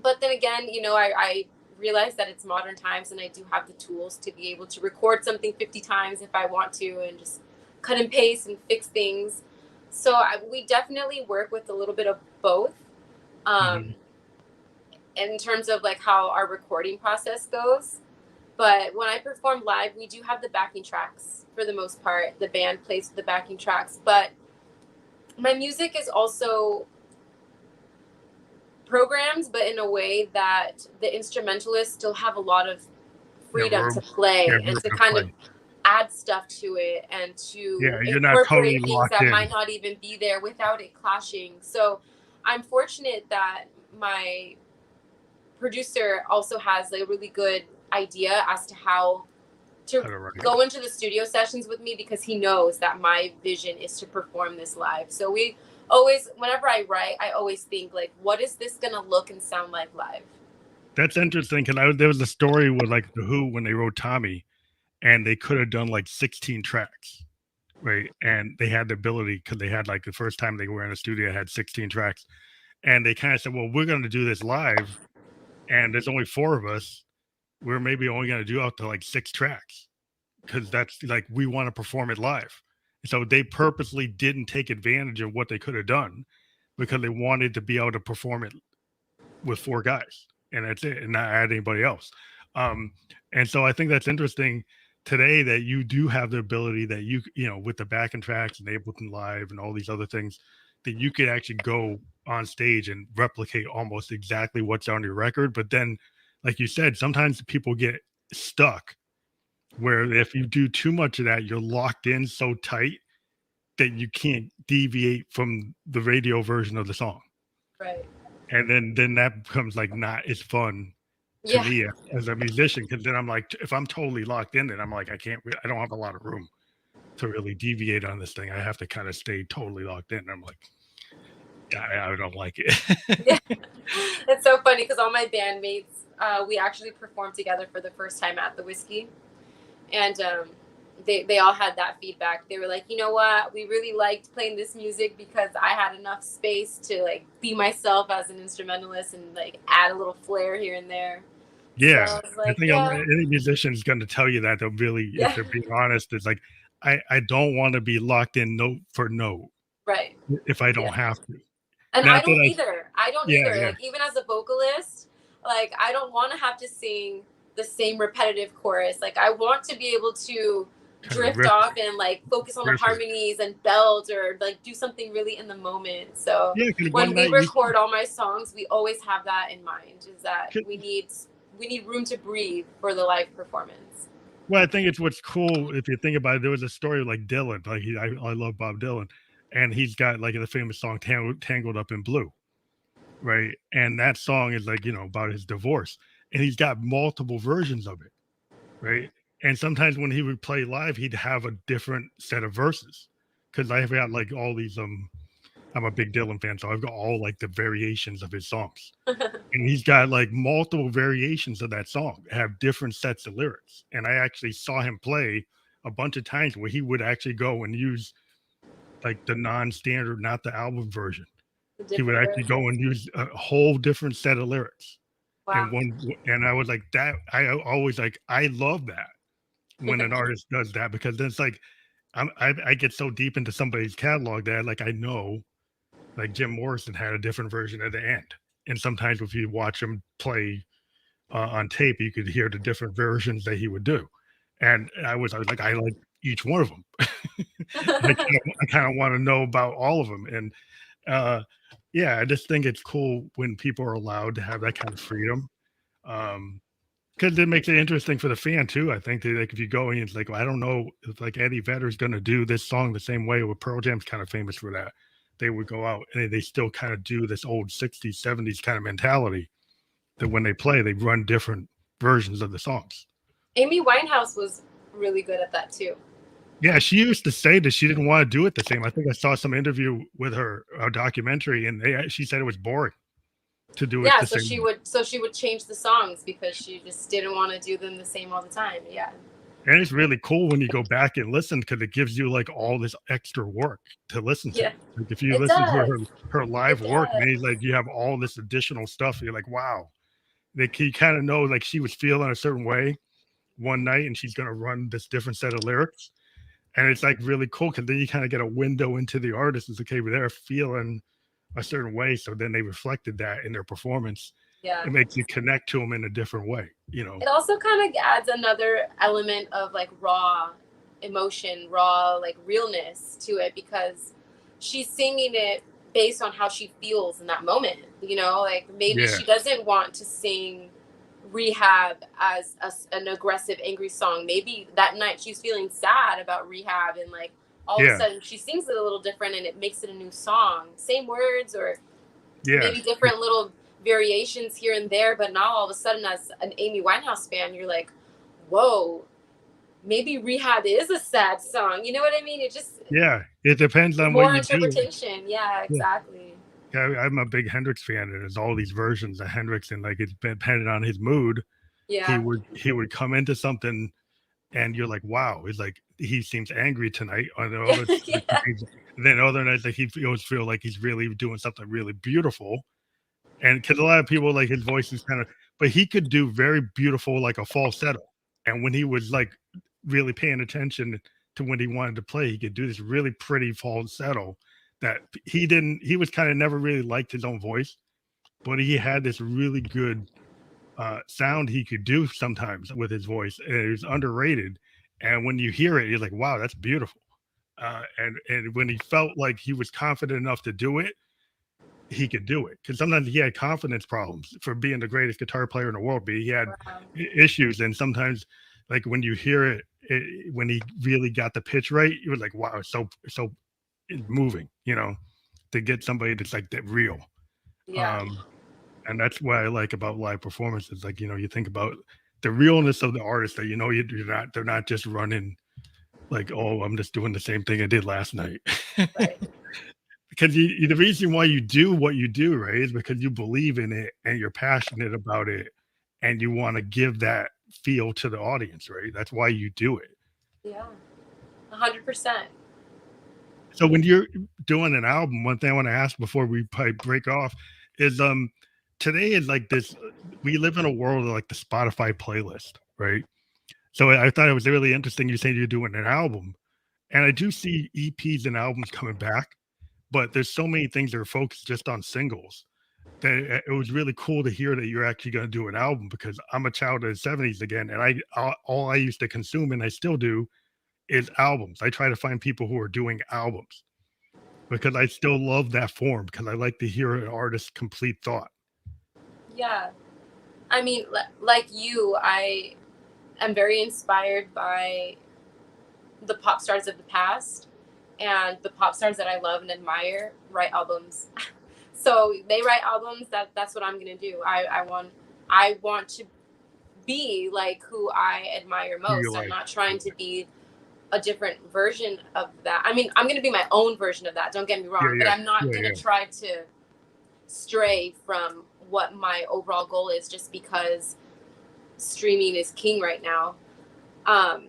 But then again, I realize that it's modern times, and I do have the tools to be able to record something 50 times if I want to, and just cut and paste and fix things. So we definitely work with a little bit of both. In terms of how our recording process goes. But when I perform live, we do have the backing tracks for the most part. The band plays with the backing tracks, but my music is also programs, but in a way that the instrumentalists still have a lot of Yeah, freedom room. to play Yeah, and room to to kind of play. add stuff to it and Yeah, to you're not totally incorporate things locked that in. might not even be there without it clashing. So I'm fortunate that my producer also has like a really good idea as to how to go into the studio sessions with me, because he knows that my vision is to perform this live. So we always, whenever I write, I always think like, what is this gonna look and sound like live? That's interesting because there was a story with like the Who when they wrote Tommy, and they could have done like 16 tracks, right? And they had the ability because they had like the first time they were in a studio had 16 tracks, and they kind of said, "Well, we're going to do this live, and there's only 4 of us. We're maybe only going to do out to like 6 tracks because that's like we want to perform it live." So they purposely didn't take advantage of what they could have done because they wanted to be able to perform it with 4 guys, and that's it, and not add anybody else. Um, and so I think that's interesting today that you do have the ability that you know, with the backing tracks and Ableton Live and all these other things, that you could actually go on stage and replicate almost exactly what's on your record. But then, like you said, sometimes people get stuck where if you do too much of that, you're locked in so tight that you can't deviate from the radio version of the song. Right. And then that becomes like not as fun to Yeah. me as a musician, because then I'm like, if I'm totally locked in, then I'm like, I don't have a lot of room to really deviate on this thing. I have to kind of stay totally locked in. I'm like, I don't like it. Yeah. It's so funny because all my bandmates, we actually performed together for the first time at the Whiskey, and they all had that feedback. They were like, you know what, we really liked playing this music because I had enough space to like be myself as an instrumentalist and like add a little flair here and there. So Yeah, I was I like, think yeah, any musician is going to tell you that. They'll really, if yeah, they're being honest, it's like I don't want to be locked in note for note right, if I yeah. don't have to. And I Not that don't I, either. I don't yeah, either. yeah, Like even as a vocalist, like I don't want to have to sing the same repetitive chorus. Like I want to be able to kind of drift riff, off and like focus on the riffing. harmonies and belt or like do something really in the moment. So Yeah, because one when we night you record all my songs, we always have that in mind, is that could. we need room to breathe for the live performance. Well, I think it's what's cool if you think about it. There was a story like Dylan, like I love Bob Dylan, and he's got like the famous song "Tangled Up in Blue," right? And that song is like, you know, about his divorce, and he's got multiple versions of it, right? And sometimes when he would play live, he'd have a different set of verses because I've got like all these. I'm a big Dylan fan, so I've got all like the variations of his songs. And he's got like multiple variations of that song, have different sets of lyrics. And I actually saw him play a bunch of times where he would actually go and use like the non-standard, not the album version. The He would different actually go versions. and use a whole different set of lyrics. And Wow. and I was like, that I always like, I love that when an artist does that, because then it's like I get so deep into somebody's catalog that like I know like Jim Morrison had a different version at the end. And sometimes if you watch him play on tape, you could hear the different versions that he would do. And I was like, I like each one of them. I kind of want to know about all of them. And yeah, I just think it's cool when people are allowed to have that kind of freedom. Because it makes it interesting for the fan too. I think that like if you go in, it's like, well, I don't know if like Eddie Vedder's going to do this song the same way. With Pearl Jam's kind of famous for that. They would go out and they still kind of do this old 60s, 70s kind of mentality that when they play, they run different versions of the songs. Amy Winehouse was really good at that too. Yeah, she used to say that she didn't want to do it the same. I think I saw some interview with her, a documentary, and she said it was boring to do it Yeah, the same way. so she would change the songs because she just didn't want to do them the same all the time. Yeah. And it's really cool when you go back and listen because it gives you like all this extra work to listen to. Yeah. Like if you It listen to does. her live It work, does. maybe like you have all this additional stuff. You're like, wow. Like you kind of know like she was feeling a certain way one night and she's gonna run this different set of lyrics. And it's like really cool because then you kind of get a window into the artist. It's okay, they're feeling a certain way. So then they reflected that in their performance. Yeah. It makes you connect to them in a different way, you know. It also kind of adds another element of like raw emotion, raw like realness to it, because she's singing it based on how she feels in that moment. You know, like maybe Yeah. she doesn't want to sing Rehab as an aggressive, angry song. Maybe that night she's feeling sad about Rehab, and like all of a Yeah. sudden she sings it a little different and it makes it a new song. Same words, or Yeah. maybe different little variations here and there, but now all of a sudden, as an Amy Winehouse fan, you're like, whoa, maybe Rehab is a sad song. You know what I mean? It just Yeah. It depends on what more you do. interpretation. Yeah, Yeah. exactly. Yeah, I'm a big Hendrix fan, and there's all these versions of Hendrix, and like it's depending on his mood, Yeah. he would come into something, and you're like, wow, it's like he seems angry tonight. On the other, Yeah. then other nights, like he always feel like he's really doing something really beautiful, and because a lot of people like his voice is kind of, but he could do very beautiful like a falsetto, and when he was like really paying attention to when he wanted to play, he could do this really pretty falsetto that he was kind of never really liked his own voice, but he had this really good sound he could do sometimes with his voice, and it was underrated. And when you hear it, you're like, wow, that's beautiful. And when he felt like he was confident enough to do it, he could do it, because sometimes he had confidence problems for being the greatest guitar player in the world, but he had Wow. issues. And sometimes, like when you hear it, when he really got the pitch right, you were like, wow, it's so moving, you know, to get somebody that's like that real. Yeah. And that's what I like about live performances. Like, you know, you think about the realness of the artist, that, you know, they're not just running like, oh, I'm just doing the same thing I did last night. Right. Because the reason why you do what you do, right, is because you believe in it and you're passionate about it, and you want to give that feel to the audience, right? That's why you do it. Yeah. 100%. So when you're doing an album, one thing I want to ask before we probably break off is today is like this, we live in a world of like the Spotify playlist, right? So I thought it was really interesting you saying you're doing an album. And I do see EPs and albums coming back, but there's so many things that are focused just on singles that it was really cool to hear that you're actually going to do an album, because I'm a child of the 70s again, and all I used to consume, and I still do, is albums. I try to find people who are doing albums because I still love that form, because I like to hear an artist's complete thought. Yeah. I mean, like you, I am very inspired by the pop stars of the past, and the pop stars that I love and admire write albums. So they write albums. That's what I'm gonna do. I want to be like who I admire You're most. I'm like, not trying to be a different version of that. I mean, I'm gonna be my own version of that. Don't get me yeah, wrong, but yeah, I'm not yeah, gonna yeah. try to stray from what my overall goal is just because streaming is king right now. Um,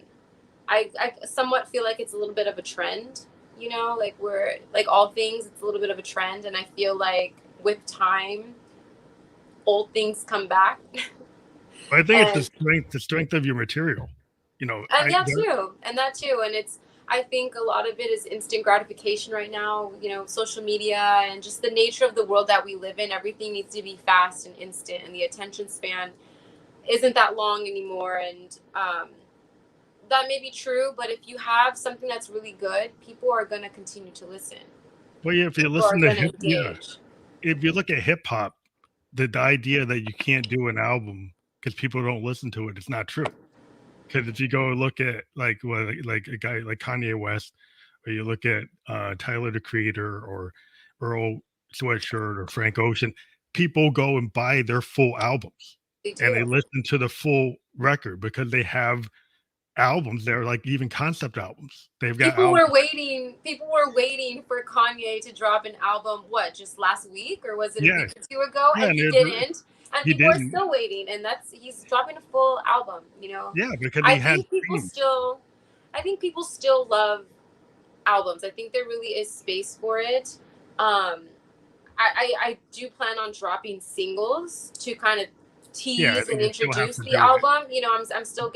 I somewhat feel like it's a little bit of a trend, you know, like we're like all things, it's a little bit of a trend, and I feel like with time, old things come back. But I think it's and the strength of your material. You know, and that too, and it's, I think a lot of it is instant gratification right now, you know, social media and just the nature of the world that we live in. Everything needs to be fast and instant, and the attention span isn't that long anymore. And that may be true, but if you have something that's really good, people are going to continue to listen. well, yeah, if you People are listen to going to hip, yeah, engage. if you look at hip hop, the idea that you can't do an album because people don't listen to it, it's not true. Because if you go look at like a guy like Kanye West, or you look at Tyler the Creator, or Earl Sweatshirt, or Frank Ocean, people go and buy their full albums, They and they do. listen to the full record because they have albums. They're like even concept albums. They've got People albums. were waiting. People were waiting for Kanye to drop an album. What, just last week, or was it a Yeah, week or two ago? yeah, And and he didn't. And he people are didn't. still waiting. And he's dropping a full album. You know, Yeah, because I he had think people streams. still, I think people still love albums. I think there really is space for it. Um, I do plan on dropping singles to kind of Yeah, tease and you still have introduce to the do it. album. You know, I'm still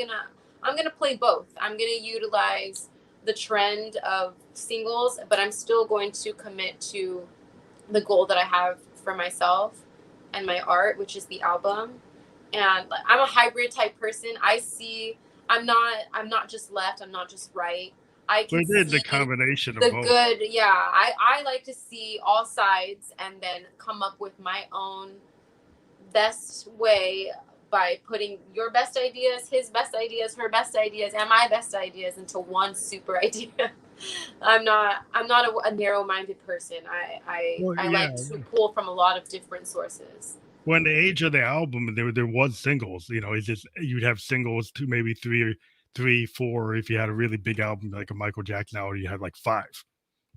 I'm gonna play both. I'm gonna utilize the trend of singles, but I'm still going to commit to the goal that I have for myself and my art, which is the album. And I'm a hybrid type person. I'm not just left, I'm not just right. I But can it is a see combination of the both. good. Yeah, I like to see all sides and then come up with my own best way by putting your best ideas, his best ideas, her best ideas, and my best ideas into one super idea. I'm not a narrow-minded person. Well, I yeah. like to pull from a lot of different sources. When the age of the album, there was singles. You know, it's just you'd have singles to maybe three, four. If you had a really big album like a Michael Jackson album, you had like five,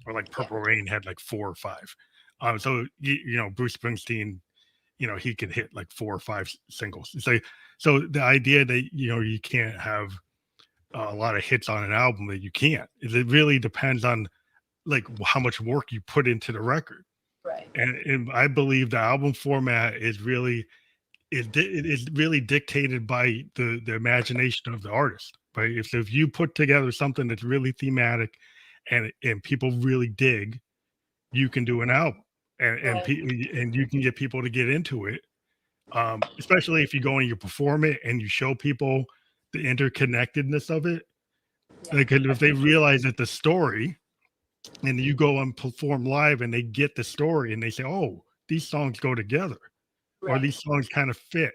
or like Yeah. Purple Rain had like 4 or 5. So you know, Bruce Springsteen, you know, he could hit like 4 or 5 singles. It's like, so the idea that, you know, you can't have a lot of hits on an album, that you can't. It really depends on like how much work you put into the record. Right. And I believe the album format is really it is really dictated by the imagination of the artist. Right. If you put together something that's really thematic and people really dig, you can do an album Right. and you can get people to get into it. Especially if you go and you perform it and you show people the interconnectedness of it. Yeah. Like if they realize that the story, and you go and perform live and they get the story and they say, oh, these songs go together, or Right. these songs kind of fit.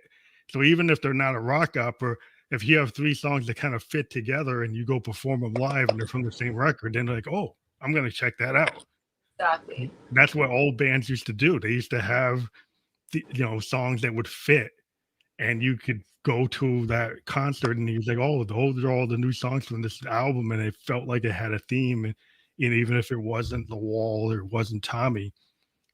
So even if they're not a rock opera, if you have 3 songs that kind of fit together and you go perform them live and they're from the same record, then they're like, oh, I'm going to check that out. Exactly. That's what old bands used to do. They used to have, you know, songs that would fit, and you could go to that concert and he's like, oh, those are all the new songs from this album, and it felt like it had a theme. And even if it wasn't The Wall or it wasn't Tommy,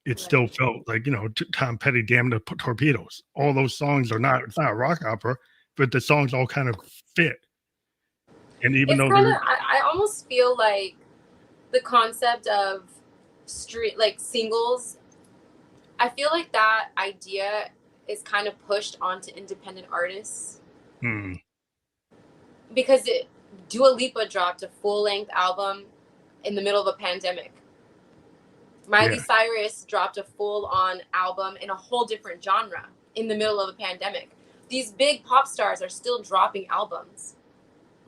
it still Right. felt like, you know, Tom Petty, Damn the Torpedoes. All those songs are not, it's not a rock opera, but the songs all kind of fit. And even It's though kind they're, of, I almost feel like the concept of street, like singles, I feel like that idea is kind of pushed onto independent artists hmm, because Dua Lipa dropped a full-length album in the middle of a pandemic. Miley yeah, Cyrus dropped a full-on album in a whole different genre in the middle of a pandemic. These big pop stars are still dropping albums.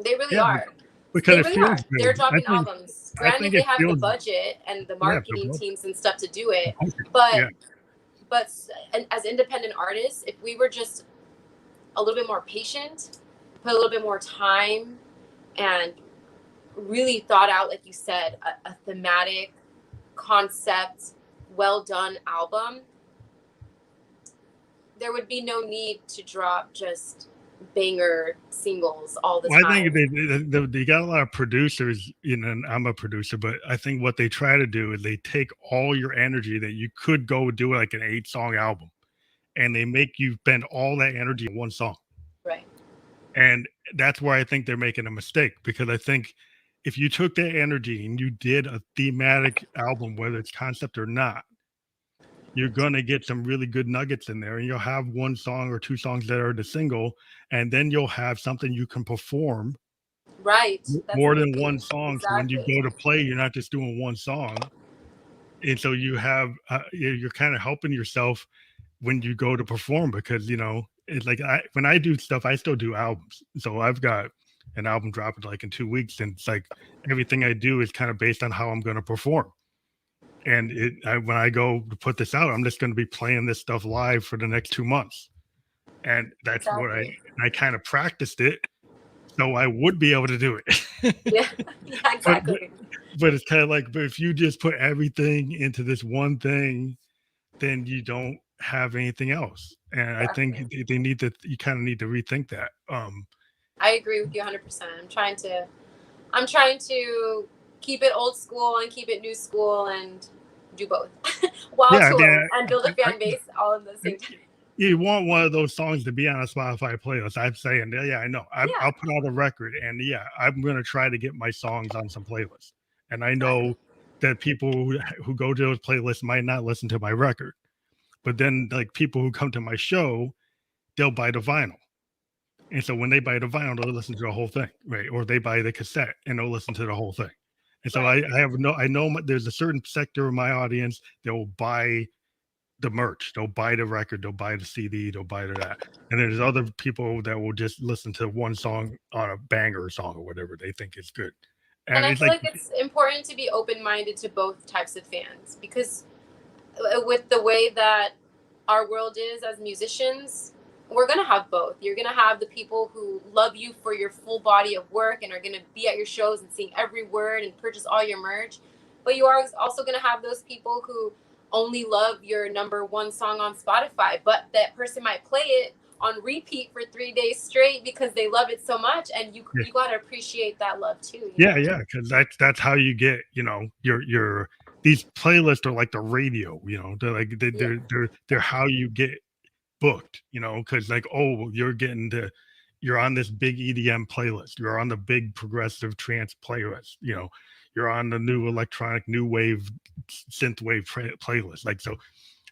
They really yeah, are. because They it really feels are. They're good. dropping albums. I Granted, think they it have the feels, budget and the yeah, marketing teams and stuff to do it, yeah, but as independent artists, if we were just a little bit more patient, put a little bit more time, and really thought out, like you said, a thematic concept, well done album, there would be no need to drop just banger singles all the well, I think time. they got a lot of producers, you know, and I'm a producer, but I think what they try to do is they take all your energy that you could go do like an 8-song album, and they make you spend all that energy in one song. Right. And that's where I think they're making a mistake, because I think if you took that energy and you did a thematic album, whether it's concept or not, you're going to get some really good nuggets in there, and you'll have 1 song or 2 songs that are the single, and then you'll have something you can perform Right. That's more the than thing. 1 song. So when you Exactly. go to play, you're not just doing 1 song. And so you have, you're kind of helping yourself when you go to perform, because, you know, it's like when I do stuff, I still do albums. So I've got an album dropping like in 2 weeks, and it's like everything I do is kind of based on how I'm going to perform. And when I go to put this out, I'm just going to be playing this stuff live for the next 2 months. And that's what Exactly. I kind of practiced it so I would be able to do it. Yeah. Yeah. but, Exactly. but it's kind of like, but if you just put everything into this one thing, then you don't have anything else. And I think Exactly. they need to, you kind of need to rethink that. I agree with you 100%. I'm trying to keep it old school and keep it new school and do both while Yeah, I touring mean, and build a fan base all at the same time. you want one of those songs to be on a Spotify playlist. I'm saying, yeah, I know. Yeah, I'll put out a record, and yeah, I'm going to try to get my songs on some playlists. And I know exactly. that people who go to those playlists might not listen to my record, but then like people who come to my show, they'll buy the vinyl. And so when they buy the vinyl, they'll listen to the whole thing, right? Or they buy the cassette and they'll listen to the whole thing. And so Right. I know there's a certain sector of my audience that will buy the merch, they'll buy the record, they'll buy the CD, they'll buy that. And then there's other people that will just listen to 1 song on a banger song or whatever they think is good. And And I it's feel like, like it's important to be open-minded to both types of fans, because with the way that our world is as musicians, we're going to have both. You're going to have the people who love you for your full body of work and are going to be at your shows and sing every word and purchase all your merch. But you are also going to have those people who only love your number one song on Spotify, but that person might play it on repeat for 3 days straight because they love it so much, and you got to appreciate that love too, you yeah, know. yeah, because that's how you get, your these playlists are like the radio, they're like Yeah. they're how you get booked, because like, oh, you're on this big EDM playlist, you're on the big progressive trance playlist, you're on the new electronic new wave synth wave playlist, like, so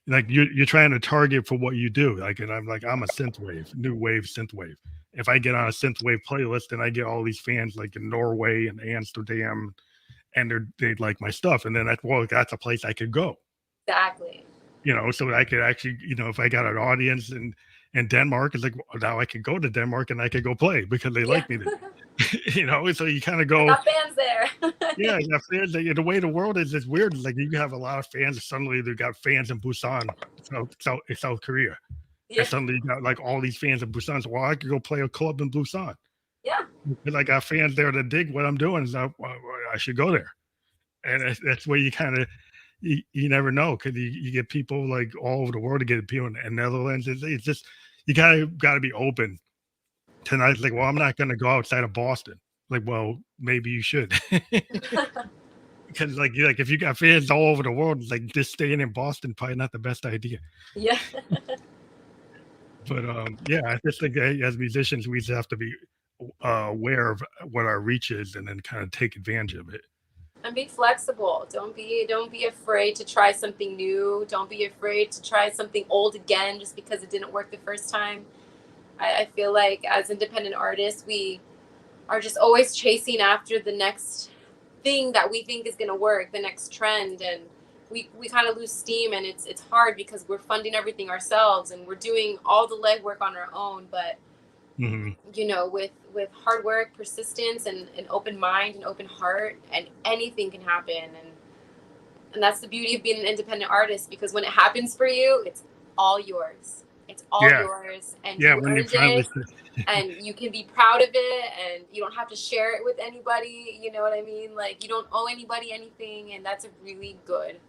like you're trying to target for what you do, like, and I'm like, I'm a synth wave, new wave, synth wave. If I get on a synth wave playlist and I get all these fans like in Norway and Amsterdam, and they like my stuff, and then that's a place I could go, Exactly. so I could actually, if I got an audience in Denmark, it's like, well, now I could go to Denmark and I could go play because they Yeah. like me there. So you kind of I go, got fans there. yeah, you got fans. The way the world is, it's weird. It's like you have a lot of fans. Suddenly they got fans in Busan, South Korea, and Yeah. suddenly you got like all these fans in Busan. So, well, I could go play a club in Busan Yeah. because I got fans there that dig what I'm doing. So I should go there, and that's where you kind of, you never know, because you get people like all over the world. To get people in Netherlands. It's just, you gotta be open tonight. Like, well, I'm not going to go outside of Boston. Like, well, maybe you should. Because like if you got fans all over the world, it's like just staying in Boston probably not the best idea. Yeah. But yeah, I just think that as musicians, we just have to be aware of what our reach is, and then kind of take advantage of it. And be flexible. Don't be afraid to try something new. Don't be afraid to try something old again just because it didn't work the first time. I feel like as independent artists, we are just always chasing after the next thing that we think is going to work, the next trend, and we kind of lose steam, and it's hard because we're funding everything ourselves and we're doing all the legwork on our own. But Hmm. with hard work, persistence, and an open mind and open heart, and anything can happen. And that's the beauty of being an independent artist, because when it happens for you, it's all yours. It's all Yeah, yours, and yeah. you When you earned finally, it, and you can be proud of it, and you don't have to share it with anybody. You know what I mean? Like, you don't owe anybody anything, and that's really good.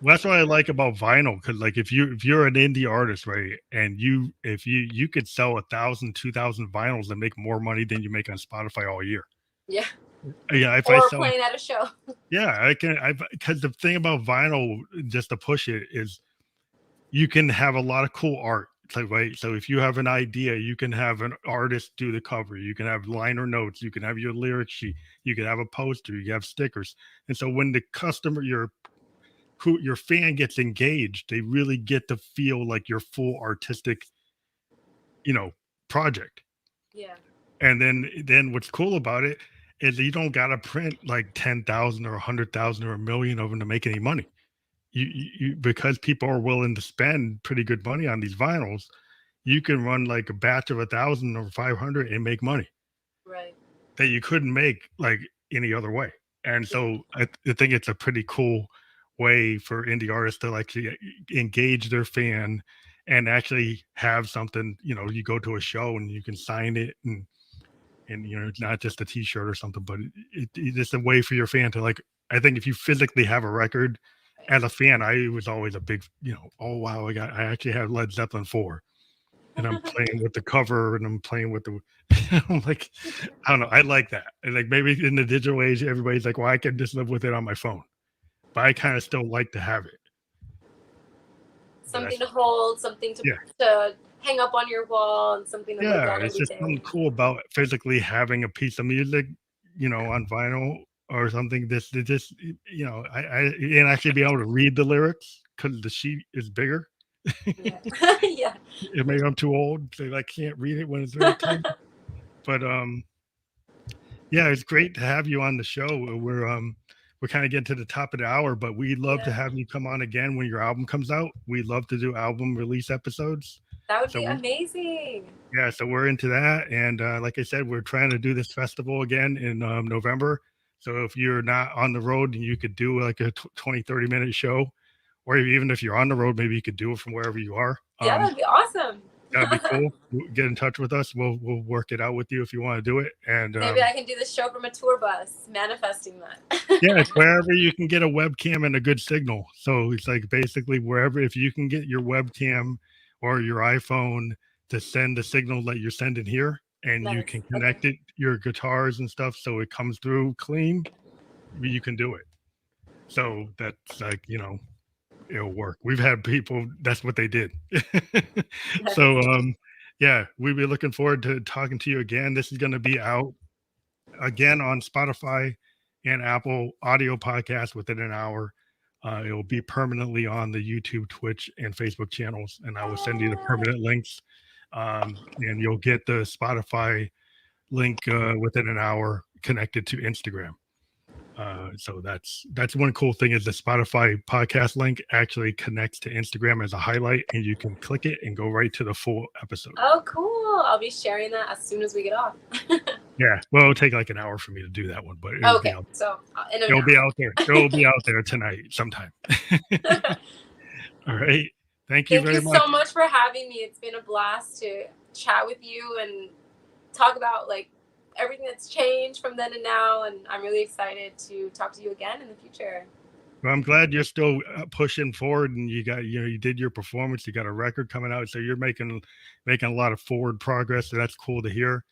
well, that's what I like about vinyl, because like if you're an indie artist, right, and if you could sell 1,000, 2,000 vinyls and make more money than you make on Spotify all year. Yeah. Yeah, if I Or sell, playing at a show. yeah, I can. I Because the thing about vinyl, just to push it, is you can have a lot of cool art. So, right. So if you have an idea, you can have an artist do the cover. You can have liner notes. You can have your lyric sheet. You can have a poster. You have stickers. And so when the customer, your fan gets engaged, they really get to feel like your full artistic, you know, project. Yeah. And then what's cool about it is you don't gotta print like 10,000 or 100,000 or a million of them to make any money. Because people are willing to spend pretty good money on these vinyls, you can run like a batch of 1,000 or 500 and make money Right. that you couldn't make like any other way. And Yeah. so I think it's a pretty cool way for indie artists to like engage their fan and actually have something. You go to a show and you can sign it, and it's not just a T-shirt or something, but it's just a way for your fan to like. I think if you physically have a record, as a fan, I was always a big, oh wow, I actually have Led Zeppelin 4, and I'm playing with the cover, and I'm playing with the. I'm like, I don't know, I like that, and like maybe in the digital age, everybody's like, well, I can just live with it on my phone, but I kind of still like to have it. But Something that's, to hold, something to yeah, hang up on your wall, and something to look yeah, at it's every just day. something cool about physically having a piece of music, on vinyl or something. This, it just, I and actually be able to read the lyrics because the sheet is bigger. Yeah. Yeah. Maybe I'm too old, so I can't read it when it's very tiny. But yeah, it's great to have you on the show. We're kind of getting to the top of the hour, but we'd love to Yeah. have you come on again when your album comes out. We'd love to do album release episodes. That would So be amazing. yeah, so we're into that, and like I said, we're trying to do this festival again in November. So if you're not on the road and you could do like a 20, 30-minute show, or even if you're on the road, maybe you could do it from wherever you are. Yeah, that'd be awesome. That'd be cool. Get in touch with us. We'll work it out with you if you want to do it. And maybe I can do the show from a tour bus, manifesting that. yeah, it's wherever you can get a webcam and a good signal. So it's like basically wherever, if you can get your webcam or your iPhone to send the signal that you're sending here, and Nice. you can connect it, your guitars and stuff, so it comes through clean, you can do it. So that's like, it'll work. We've had people, that's what they did. So yeah, we'll be looking forward to talking to you again. This is going to be out again on Spotify and Apple audio podcast within an hour. It will be permanently on the YouTube, Twitch, and Facebook channels, and I will send you the permanent links. And you'll get the Spotify link within an hour connected to Instagram. So that's one cool thing is the Spotify podcast link actually connects to Instagram as a highlight, and you can click it and go right to the full episode. Oh, cool. I'll be sharing that as soon as we get off. Yeah, well, it'll take like an hour for me to do that one, but okay, so it'll be out there. It'll be out there tonight sometime. All right. Thank you very much. Thank you so much for having me. It's been a blast to chat with you and talk about like everything that's changed from then and now, and I'm really excited to talk to you again in the future. Well, I'm glad you're still pushing forward, and you did your performance. You got a record coming out, so you're making a lot of forward progress. So that's cool to hear.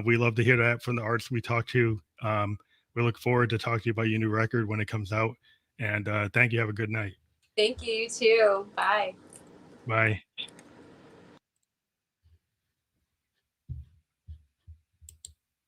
We love to hear that from the artists we talk to. We look forward to talking to you about your new record when it comes out. And thank you. Have a good night. Thank you. You too. Bye. Bye.